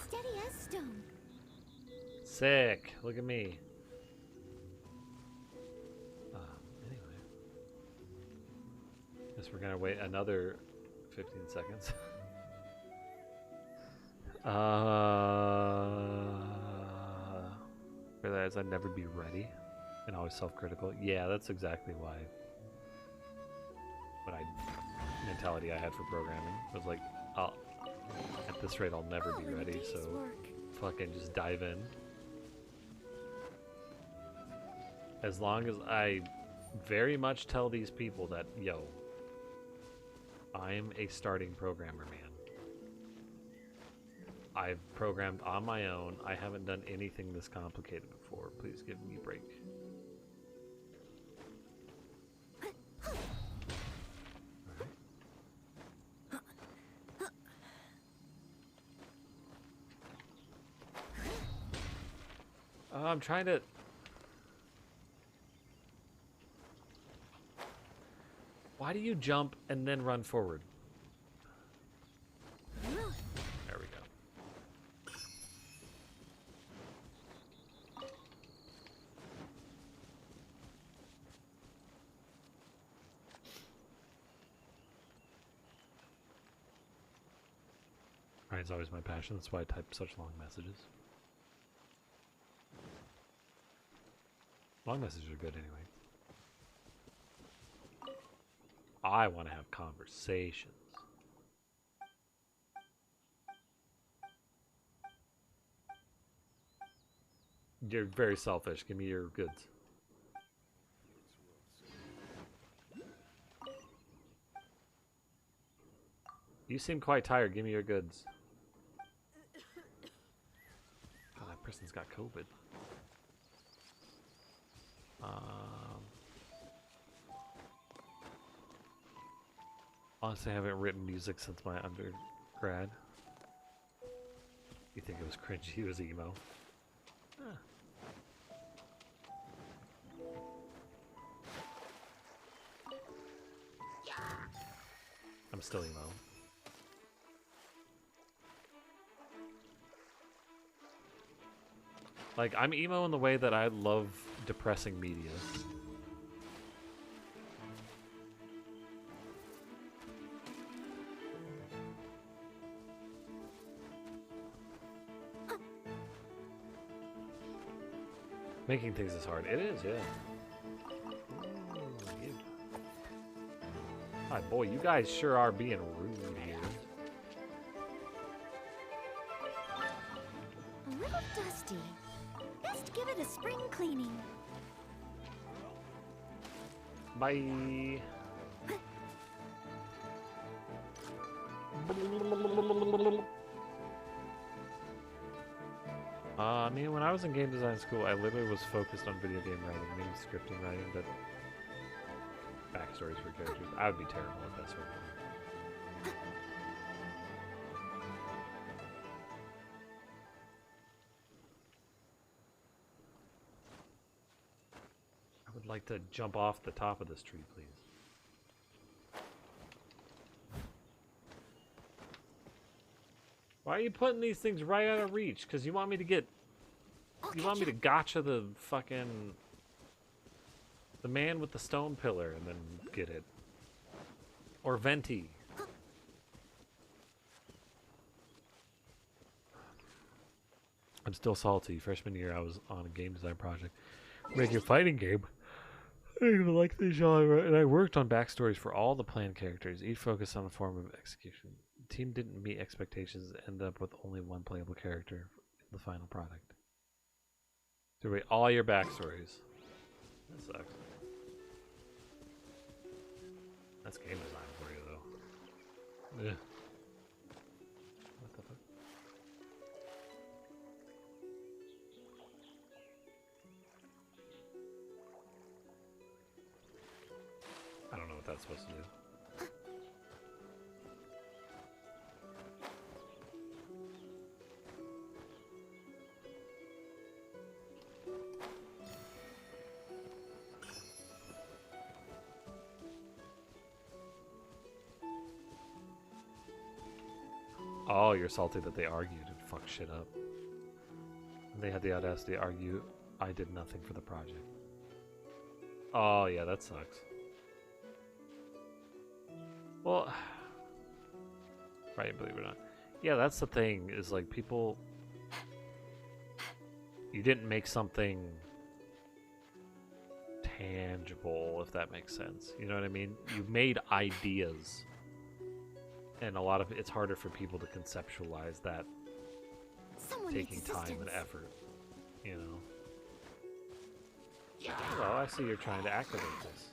Steady as stone. Sick. Look at me. Anyway. Guess we're gonna wait another 15 seconds. Realize I'd never be ready and always self-critical. Yeah, that's exactly why. Mentality I had for programming was like, oh, at this rate I'll never be ready, so fucking just dive in. As long as I very much tell these people that, yo, I'm a starting programmer, man. I've programmed on my own. I haven't done anything this complicated before. Please give me a break. I'm trying to... Why do you jump and then run forward? There we go. Writing's always my passion. That's why I type such long messages. Long messages are good anyway. I want to have conversations. You're very selfish. Give me your goods. You seem quite tired. Give me your goods. God, that person's got COVID. Honestly, I haven't written music since my undergrad. You think it was cringy? It was emo. I'm still emo. Like, I'm emo in the way that I love depressing media. Making things is hard. It is, yeah. Ooh, yeah. Hi, boy, you guys sure are being rude here. A little dusty. Best give it a spring cleaning. Bye. I mean, when I was in game design school, I literally was focused on video game writing, maybe scripting writing, but backstories for characters. I would be terrible at that sort of thing. I would like to jump off the top of this tree, please. Why are you putting these things right out of reach? Because you want me to get... You want me to gotcha the fucking... The man with the stone pillar and then get it. Or Venti. I'm still salty. Freshman year I was on a game design project. Make a fighting game. I didn't even like the genre, and I worked on backstories for all the planned characters, each focused on a form of execution. The team didn't meet expectations and ended up with only one playable character in the final product. So wait, all your backstories. That sucks. That's game design for you, though. Yeah. What the fuck? I don't know what that's supposed to do. Oh, you're salty that they argued and fucked shit up. And they had the audacity to argue, I did nothing for the project. Oh, yeah, that sucks. Well, right, believe it or not. Yeah, that's the thing, is like people... You didn't make something tangible, if that makes sense. You know what I mean? You made ideas. And a lot of it's harder for people to conceptualize that Someone taking needs time and assistance. effort, you know. Well, I see you're trying to activate this.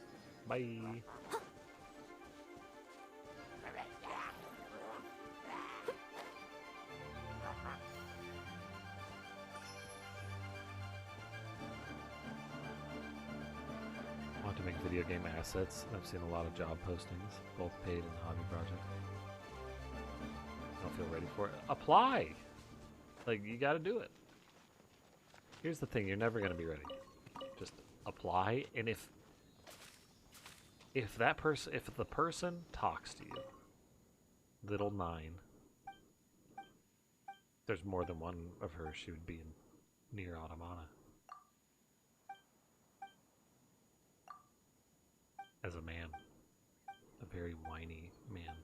Bye. I want to make video game assets. I've seen a lot of job postings, both paid and hobby projects. Don't feel ready for it. Apply! Like, you gotta do it. Here's the thing, you're never gonna be ready. Just apply, and if the person talks to you, little 9, there's more than one of her, she would be in near Automata. As a man. A very whiny man.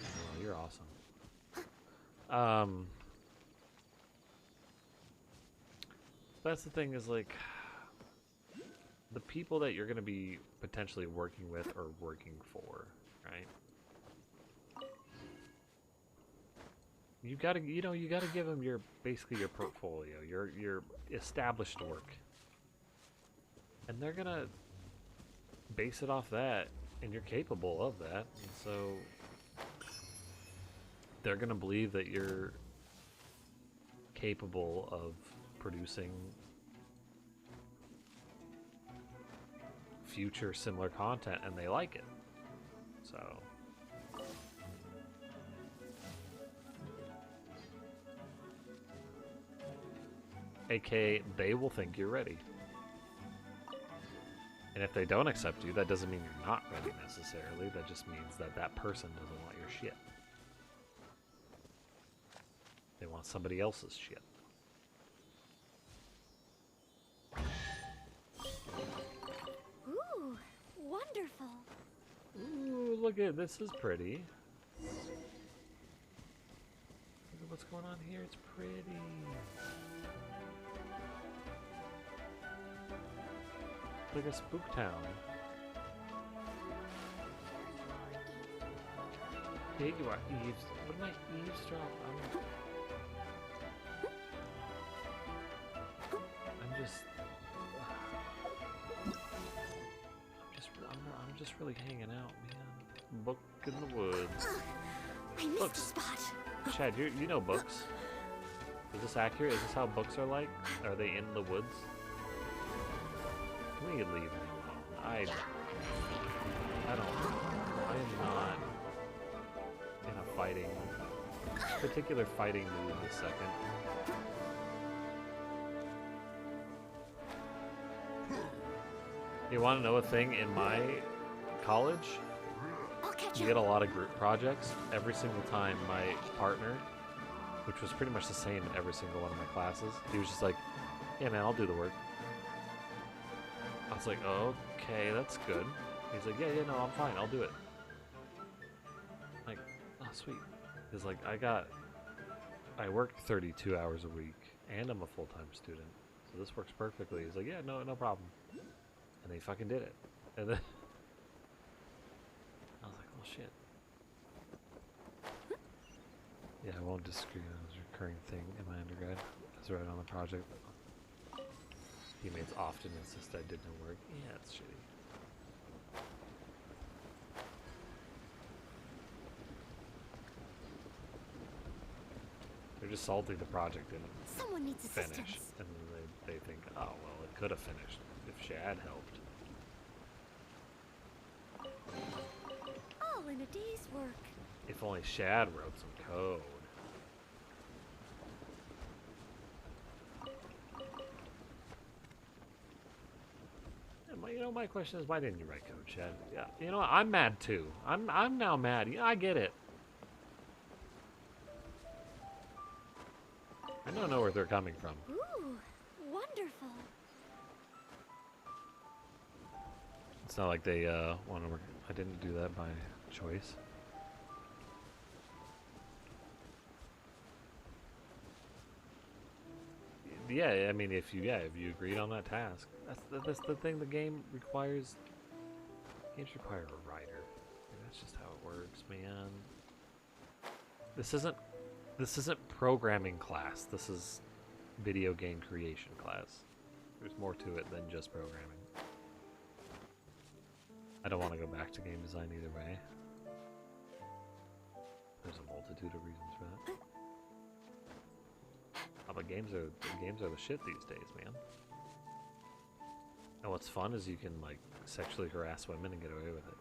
Oh, you're awesome. That's the thing, is like the people that you're going to be potentially working with or working for, right? You got to, you got to give them basically your portfolio, your established work. And they're going to base it off that, and you're capable of that. And so they're going to believe that you're capable of producing future similar content, and they like it. So aka they will think you're ready. And if they don't accept you, that doesn't mean you're not ready necessarily. That just means that that person doesn't want your shit. They want somebody else's shit. Ooh, wonderful. Ooh, look at this is pretty. Look at what's going on here. It's pretty. It's like a spook town. Here you are, Eves. What am I eavesdrop? I'm just really hanging out, man. Book in the woods. I missed Books. a spot. Chad, you know books. Is this accurate? Is this how books are like? Are they in the woods? Can we leave me alone? I am not in a particular fighting mood this second. You want to know a thing in my college? I'll catch You get a lot of group projects. Every single time my partner, which was pretty much the same in every single one of my classes, he was just like, yeah man, I'll do the work. I was like, oh, okay, that's good. He's like, yeah, no, I'm fine, I'll do it. Like, oh sweet. He's like, I work 32 hours a week, and I'm a full-time student, so this works perfectly. He's like, yeah, no problem. And they fucking did it. And then I was like, oh shit. Yeah, I won't disagree. That was a recurring thing in my undergrad. I was right on the project. Teammates often insist I did no work. Yeah, it's shitty. They're just salty the project didn't Someone needs finish. assistance. And then they think, oh, well, it could have finished if Shad helped. All in a day's work. If only Shad wrote some code. My question is, why didn't you write code, Shad? Yeah, you know what? I'm mad too. I'm now mad. Yeah, I get it. I don't know where they're coming from. Ooh, wonderful. It's not like they want to work. I didn't do that by choice. Yeah, I mean, if you agreed on that task, that's the thing. The game requires. Games require a writer. That's just how it works, man. This isn't programming class. This is video game creation class. There's more to it than just programming. I don't want to go back to game design either way. There's a multitude of reasons for that. Oh, but games are the shit these days, man. And what's fun is you can like sexually harass women and get away with it.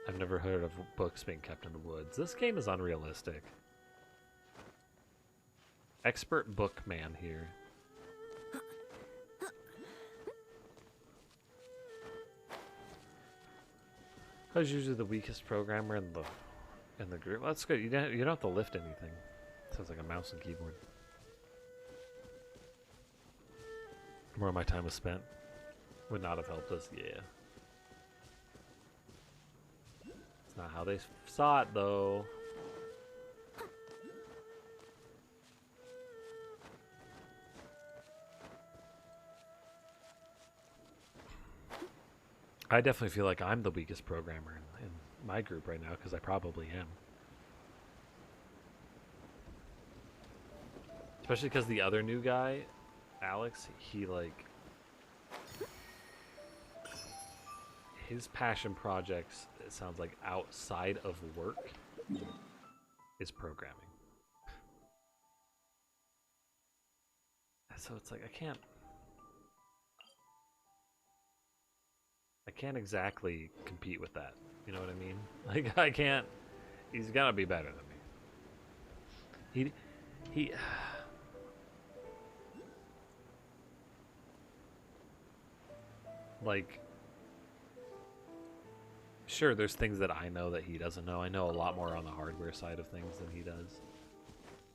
I've never heard of books being kept in the woods. This game is unrealistic. Expert bookman here. I was usually the weakest programmer in the group. Well, that's good. You don't have to lift anything. Sounds like a mouse and keyboard. More of my time was spent. Would not have helped us. Yeah. It's not how they saw it though. I definitely feel like I'm the weakest programmer in my group right now, because I probably am. Especially because the other new guy, Alex, he like... his passion projects, it sounds like outside of work, is programming. So it's like, I can't exactly compete with that. You know what I mean? Like, I can't. He's gotta be better than me. He he. Like, sure, there's things that I know that he doesn't know. I know a lot more on the hardware side of things than he does.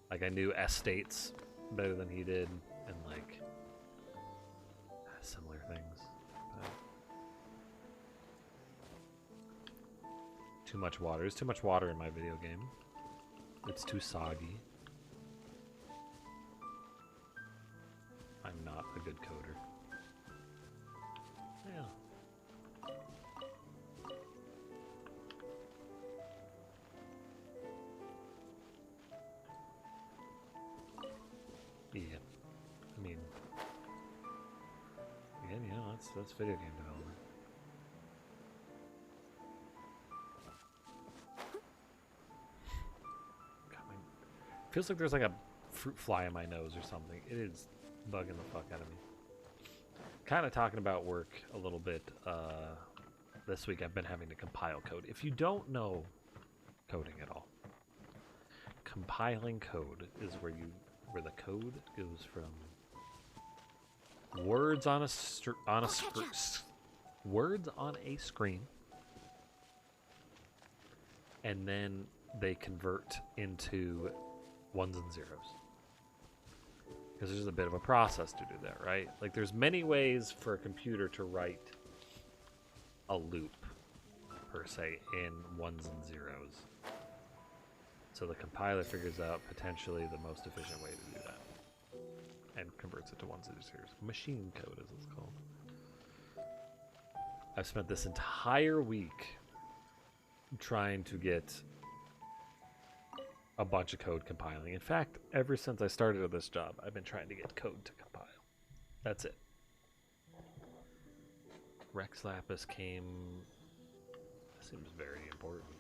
Like, I knew estates better than he did, and like similar things. But too much water. There's too much water in my video game. It's too soggy. I'm not a good coder. Yeah. Yeah. I mean, again, you know, that's video game development. God, feels like there's like a fruit fly in my nose or something. It is bugging the fuck out of me. Kind of talking about work a little bit. This week I've been having to compile code. If you don't know coding at all, compiling code is where the code goes from words on a words on a screen, and then they convert into ones and zeros. Because there's a bit of a process to do that, right? Like, there's many ways for a computer to write a loop, per se, in ones and zeros. So the compiler figures out potentially the most efficient way to do that, and converts it to ones and zeros. Machine code, as it's called. I've spent this entire week trying to get a bunch of code compiling. In fact, ever since I started at this job, I've been trying to get code to compile. That's it. Rex Lapis came... Seems very important.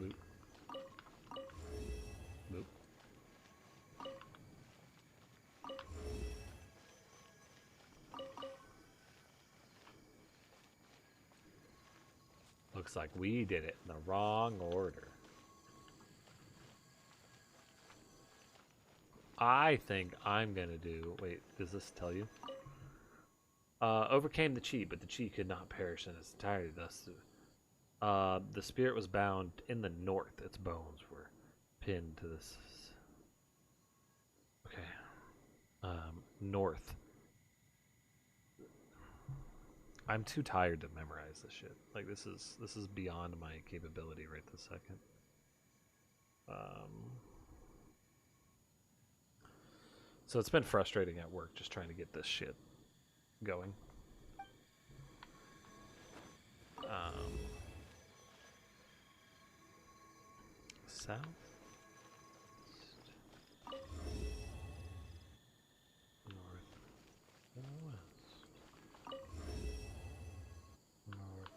Boop. Boop. Looks like we did it in the wrong order. I think I'm gonna do... Wait, does this tell you? Overcame the chi, but the chi could not perish in its entirety. Thus, the spirit was bound in the north. Its bones were pinned to this. Okay. North. I'm too tired to memorize this shit. Like, this is beyond my capability right this second. So it's been frustrating at work just trying to get this shit going. South? North. West. North.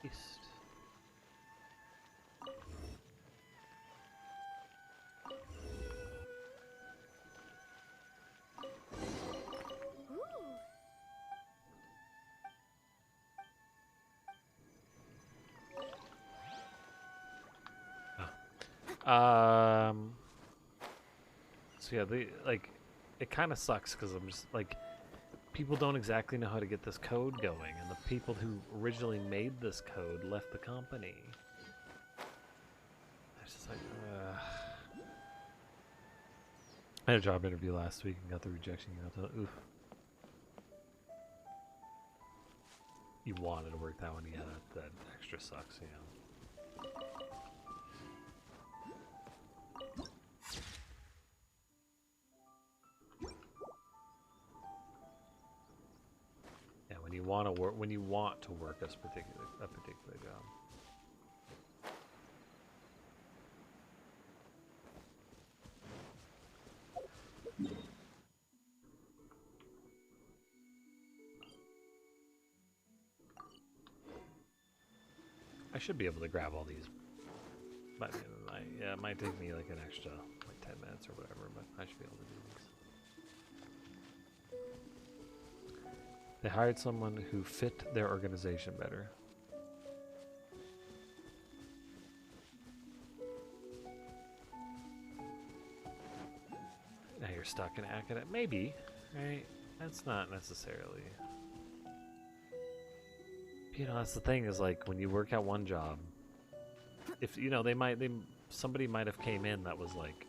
East. So yeah, it kind of sucks because I'm just like, people don't exactly know how to get this code going, and the people who originally made this code left the company. It's just like, I had a job interview last week and got the rejection. Oof. You wanted to work that one, yeah, that extra sucks, yeah. When you want to work a particular job. I should be able to grab all these by the end of the night. Yeah, it might take me like an extra 10 minutes or whatever, but I should be able to do these. They hired someone who fit their organization better. stuck in academic. Maybe, right? That's not necessarily. You know, that's the thing is like when you work at one job, if you know somebody might have came in that was like,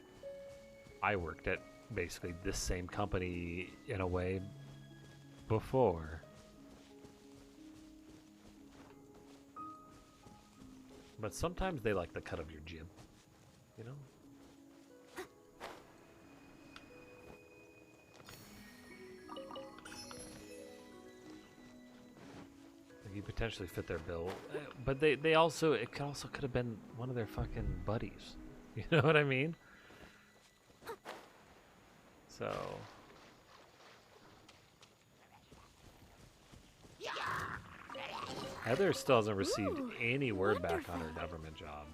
I worked at basically this same company in a way before. But sometimes they like the cut of your jib, you know? Like you potentially fit their bill, but they also it could have been one of their fucking buddies. You know what I mean? So Heather still hasn't received any word back on her government job,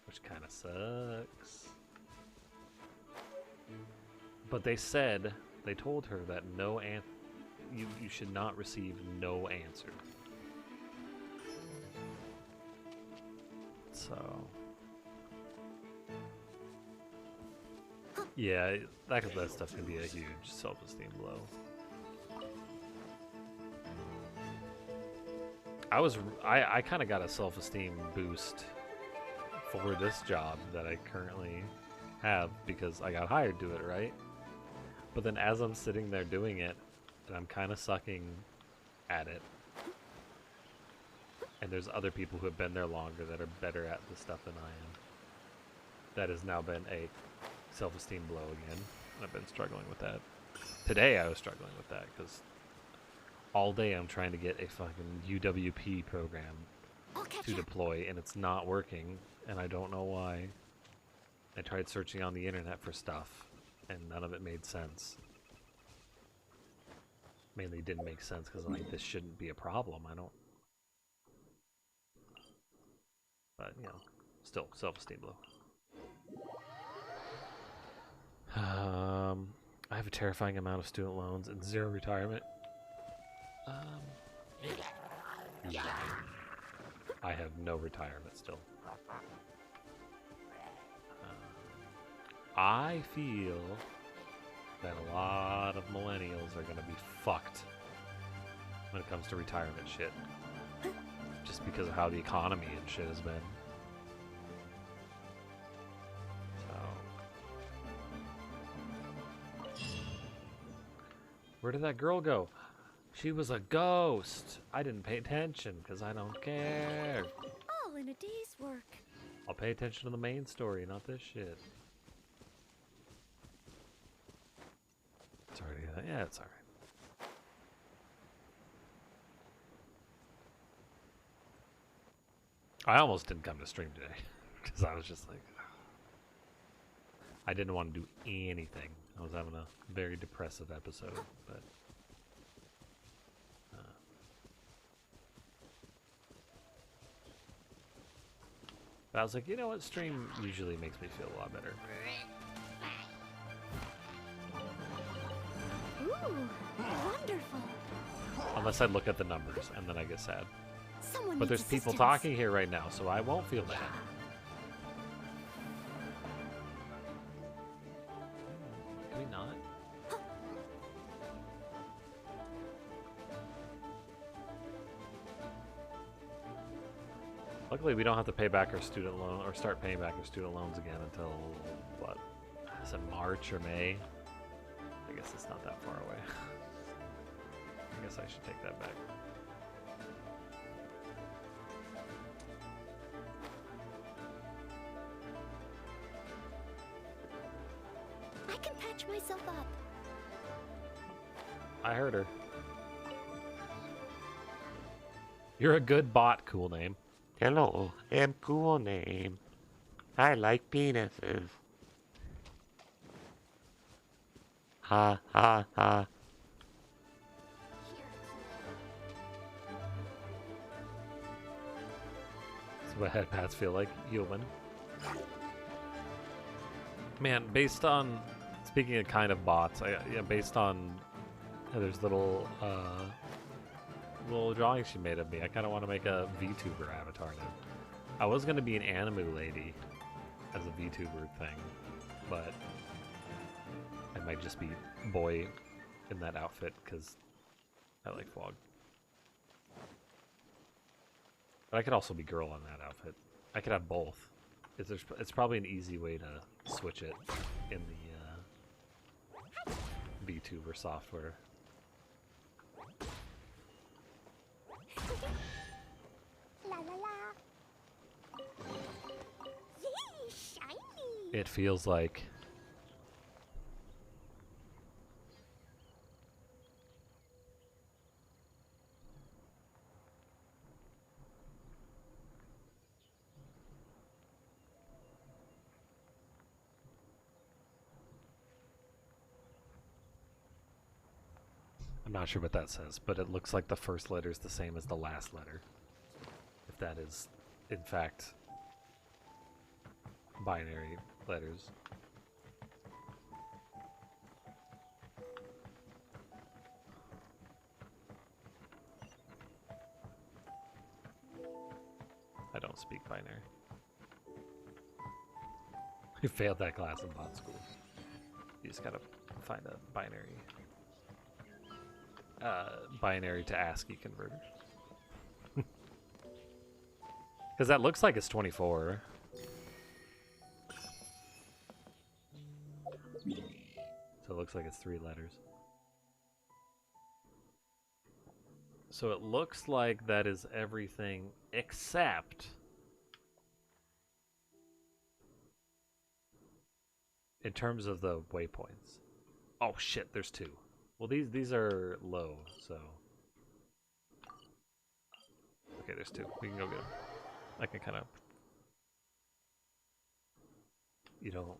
which kind of sucks. But they told her that you should not receive no answer. So yeah, that stuff can be a huge self-esteem blow. I kind of got a self-esteem boost for this job that I currently have because I got hired to it, right? But then as I'm sitting there doing it, and I'm kind of sucking at it, and there's other people who have been there longer that are better at the stuff than I am, that has now been a self-esteem blow again, and I've been struggling with that. Today I was struggling with that because all day I'm trying to get a fucking UWP program to deploy, and it's not working, and I don't know why. I tried searching on the internet for stuff, and none of it made sense. Mainly didn't make sense because I'm like, this shouldn't be a problem. I don't. But, you know, still, self-esteem blow. I have a terrifying amount of student loans and 0 retirement. I have no retirement still. I feel that a lot of millennials are going to be fucked when it comes to retirement shit. Just because of how the economy and shit has been. So. Where did that girl go? She was a ghost. I didn't pay attention because I don't care. All in a day's work. I'll pay attention to the main story, not this shit. Sorry to hear that. Yeah, it's alright. I almost didn't come to stream today because I was just like, I didn't want to do anything. I was having a very depressive episode, but I was like, you know what? Stream usually makes me feel a lot better. Ooh, wonderful. Unless I look at the numbers and then I get sad. Someone But needs there's people assistance. talking here right now, so I won't feel bad. Can we not? Luckily, we don't have to pay back our student loan or start paying back our student loans again until what? Is it March or May? I guess it's not that far away. I guess I should take that back. I can patch myself up. I heard her. You're a good bot, cool name. Hello, I'm cool name. I like penises. Ha ha ha. That's what headpads feel like, human. Man, based on, speaking of kind of bots, based on, there's little drawings she made of me. I kind of want to make a VTuber avatar now. I was going to be an anime lady as a VTuber thing, but I might just be boy in that outfit because I like fog. But I could also be girl in that outfit. I could have both. It's probably an easy way to switch it in the VTuber software. La la la. Yay, shiny. It feels like I'm not sure what that says, but it looks like the first letter is the same as the last letter. If that is, in fact, binary letters. I don't speak binary. You failed that class in bot school. You just gotta find a binary to ASCII converter. Because that looks like it's 24. So it looks like it's 3 letters. So it looks like that is everything except in terms of the waypoints. Oh shit, there's 2. Well, these are low, so okay, there's 2. We can go get them. I can kind of. You don't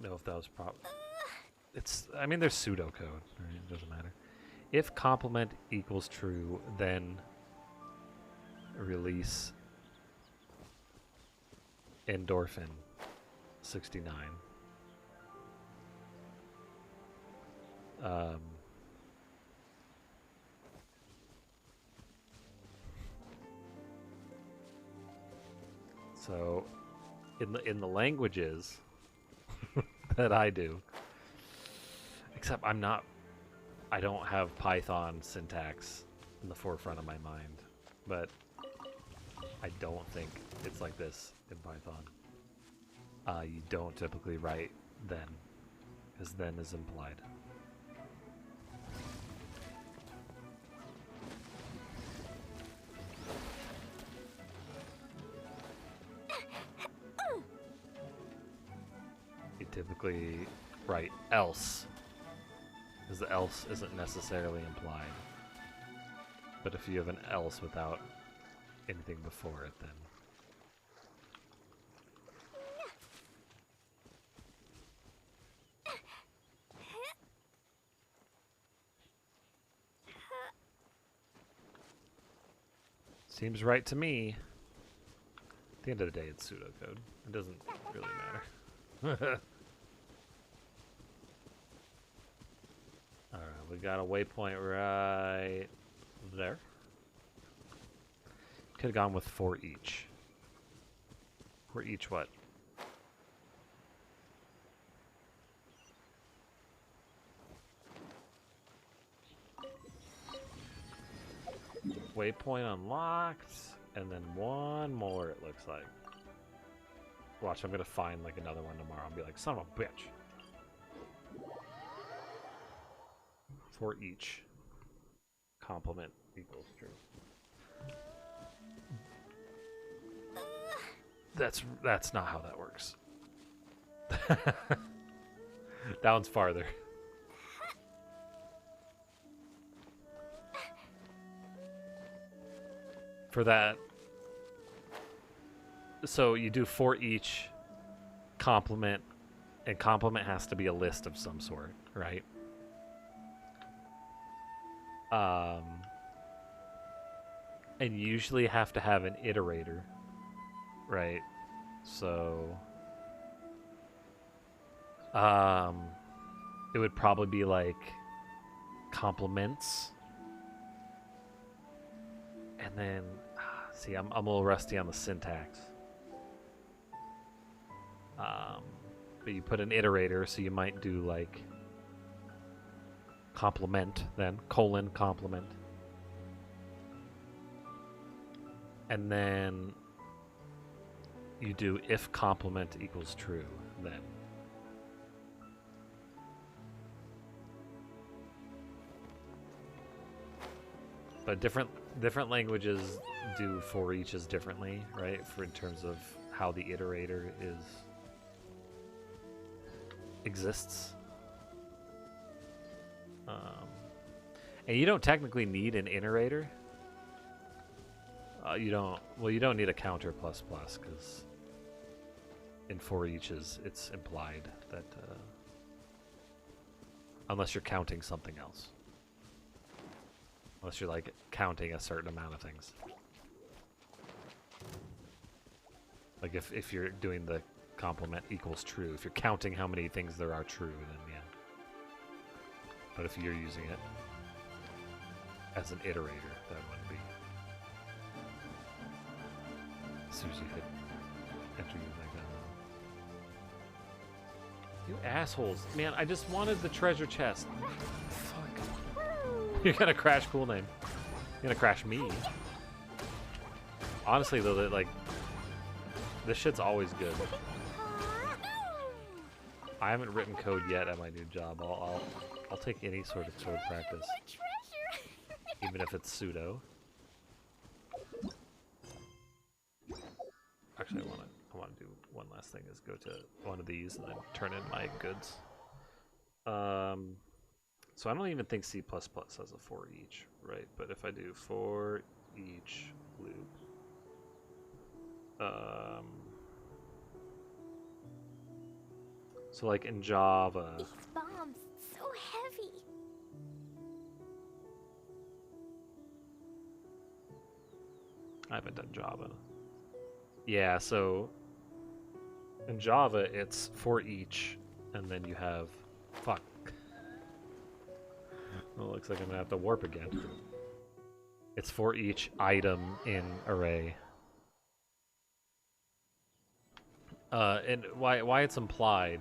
know if that was It's. I mean, there's pseudocode. Right? It doesn't matter. If complement equals true, then release endorphin 69. So, in the languages that I do, except I don't have Python syntax in the forefront of my mind, but I don't think it's like this in Python. You don't typically write then, because then is implied. You typically write else, because the else isn't necessarily implied. But if you have an else without anything before it, then seems right to me. At the end of the day, it's pseudocode. It doesn't really matter. Alright, we got a waypoint right there. Could have gone with 4 each. 4 each what? Waypoint unlocked, and then 1 more it looks like. Watch, I'm gonna find like another one tomorrow and be like, son of a bitch. 4 each. Complement equals true. That's not how that works. That one's farther. For that, so you do 4 each complement, and complement has to be a list of some sort, right? And you usually have to have an iterator, right? So it would probably be like complements, and then see, I'm a little rusty on the syntax. But you put an iterator, so you might do like complement, then colon complement. And then you do if complement equals true, then. But different languages do for eaches differently, right? For in terms of how the iterator exists. And you don't technically need an iterator. You don't need a counter plus plus because in for eaches it's implied that unless you're counting something else. Unless you're like counting a certain amount of things. Like if you're doing the complement equals true, if you're counting how many things there are true, then yeah. But if you're using it as an iterator, that wouldn't be. As soon as you hit enter you like that. You assholes. Man, I just wanted the treasure chest. Fuck. You're gonna crash cool name. You're gonna crash me. Honestly though, that like this shit's always good. I haven't written code yet at my new job. I'll take any sort of code practice, even if it's pseudo. Actually, I want to do one last thing: is go to one of these and then turn in my goods. So I don't even think C++ has a for each, right? But if I do for each loop, so like in Java. These bombs, so heavy. I haven't done Java. Yeah, so in Java it's for each, and then you have fuck. Well, looks like I'm gonna have to warp again. It's for each item in array. And why it's implied.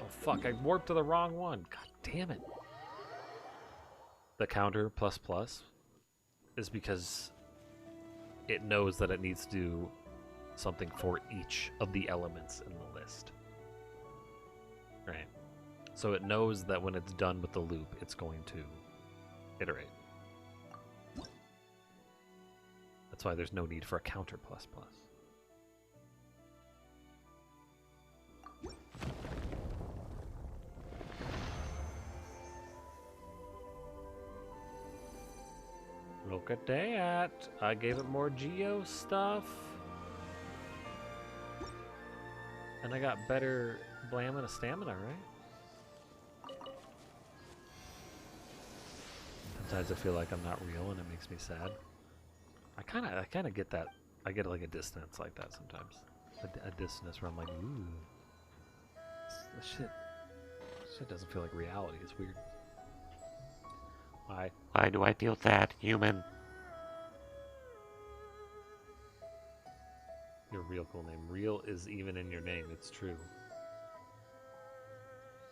Oh fuck, I warped to the wrong one. God damn it. The counter plus plus is because it knows that it needs to do something for each of the elements in the list. Right. So it knows that when it's done with the loop, it's going to iterate. That's why there's no need for a counter plus plus. Look at that. I gave it more geo stuff. And I got better blam and stamina, right? Sometimes I feel like I'm not real and it makes me sad. I kinda get that. I get like a dissonance like that sometimes. A dissonance where I'm like, ooh. This shit doesn't feel like reality. It's weird. Why? Why do I feel that, human? Your real cool name. Real is even in your name. It's true.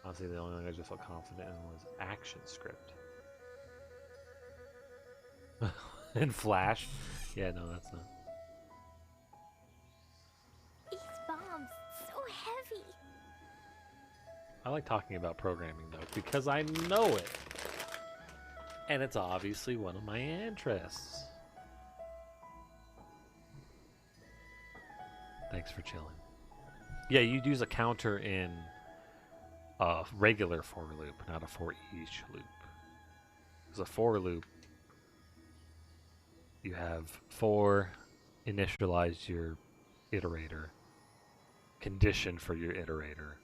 Honestly, the only thing I just felt confident in was action script. In Flash? Yeah, no, that's not. These bombs, so heavy. I like talking about programming, though, because I know it. And it's obviously one of my interests. Thanks for chilling. Yeah, you'd use a counter in a regular for loop, not a for each loop. Because a for loop, you have for, initialize your iterator, condition for your iterator,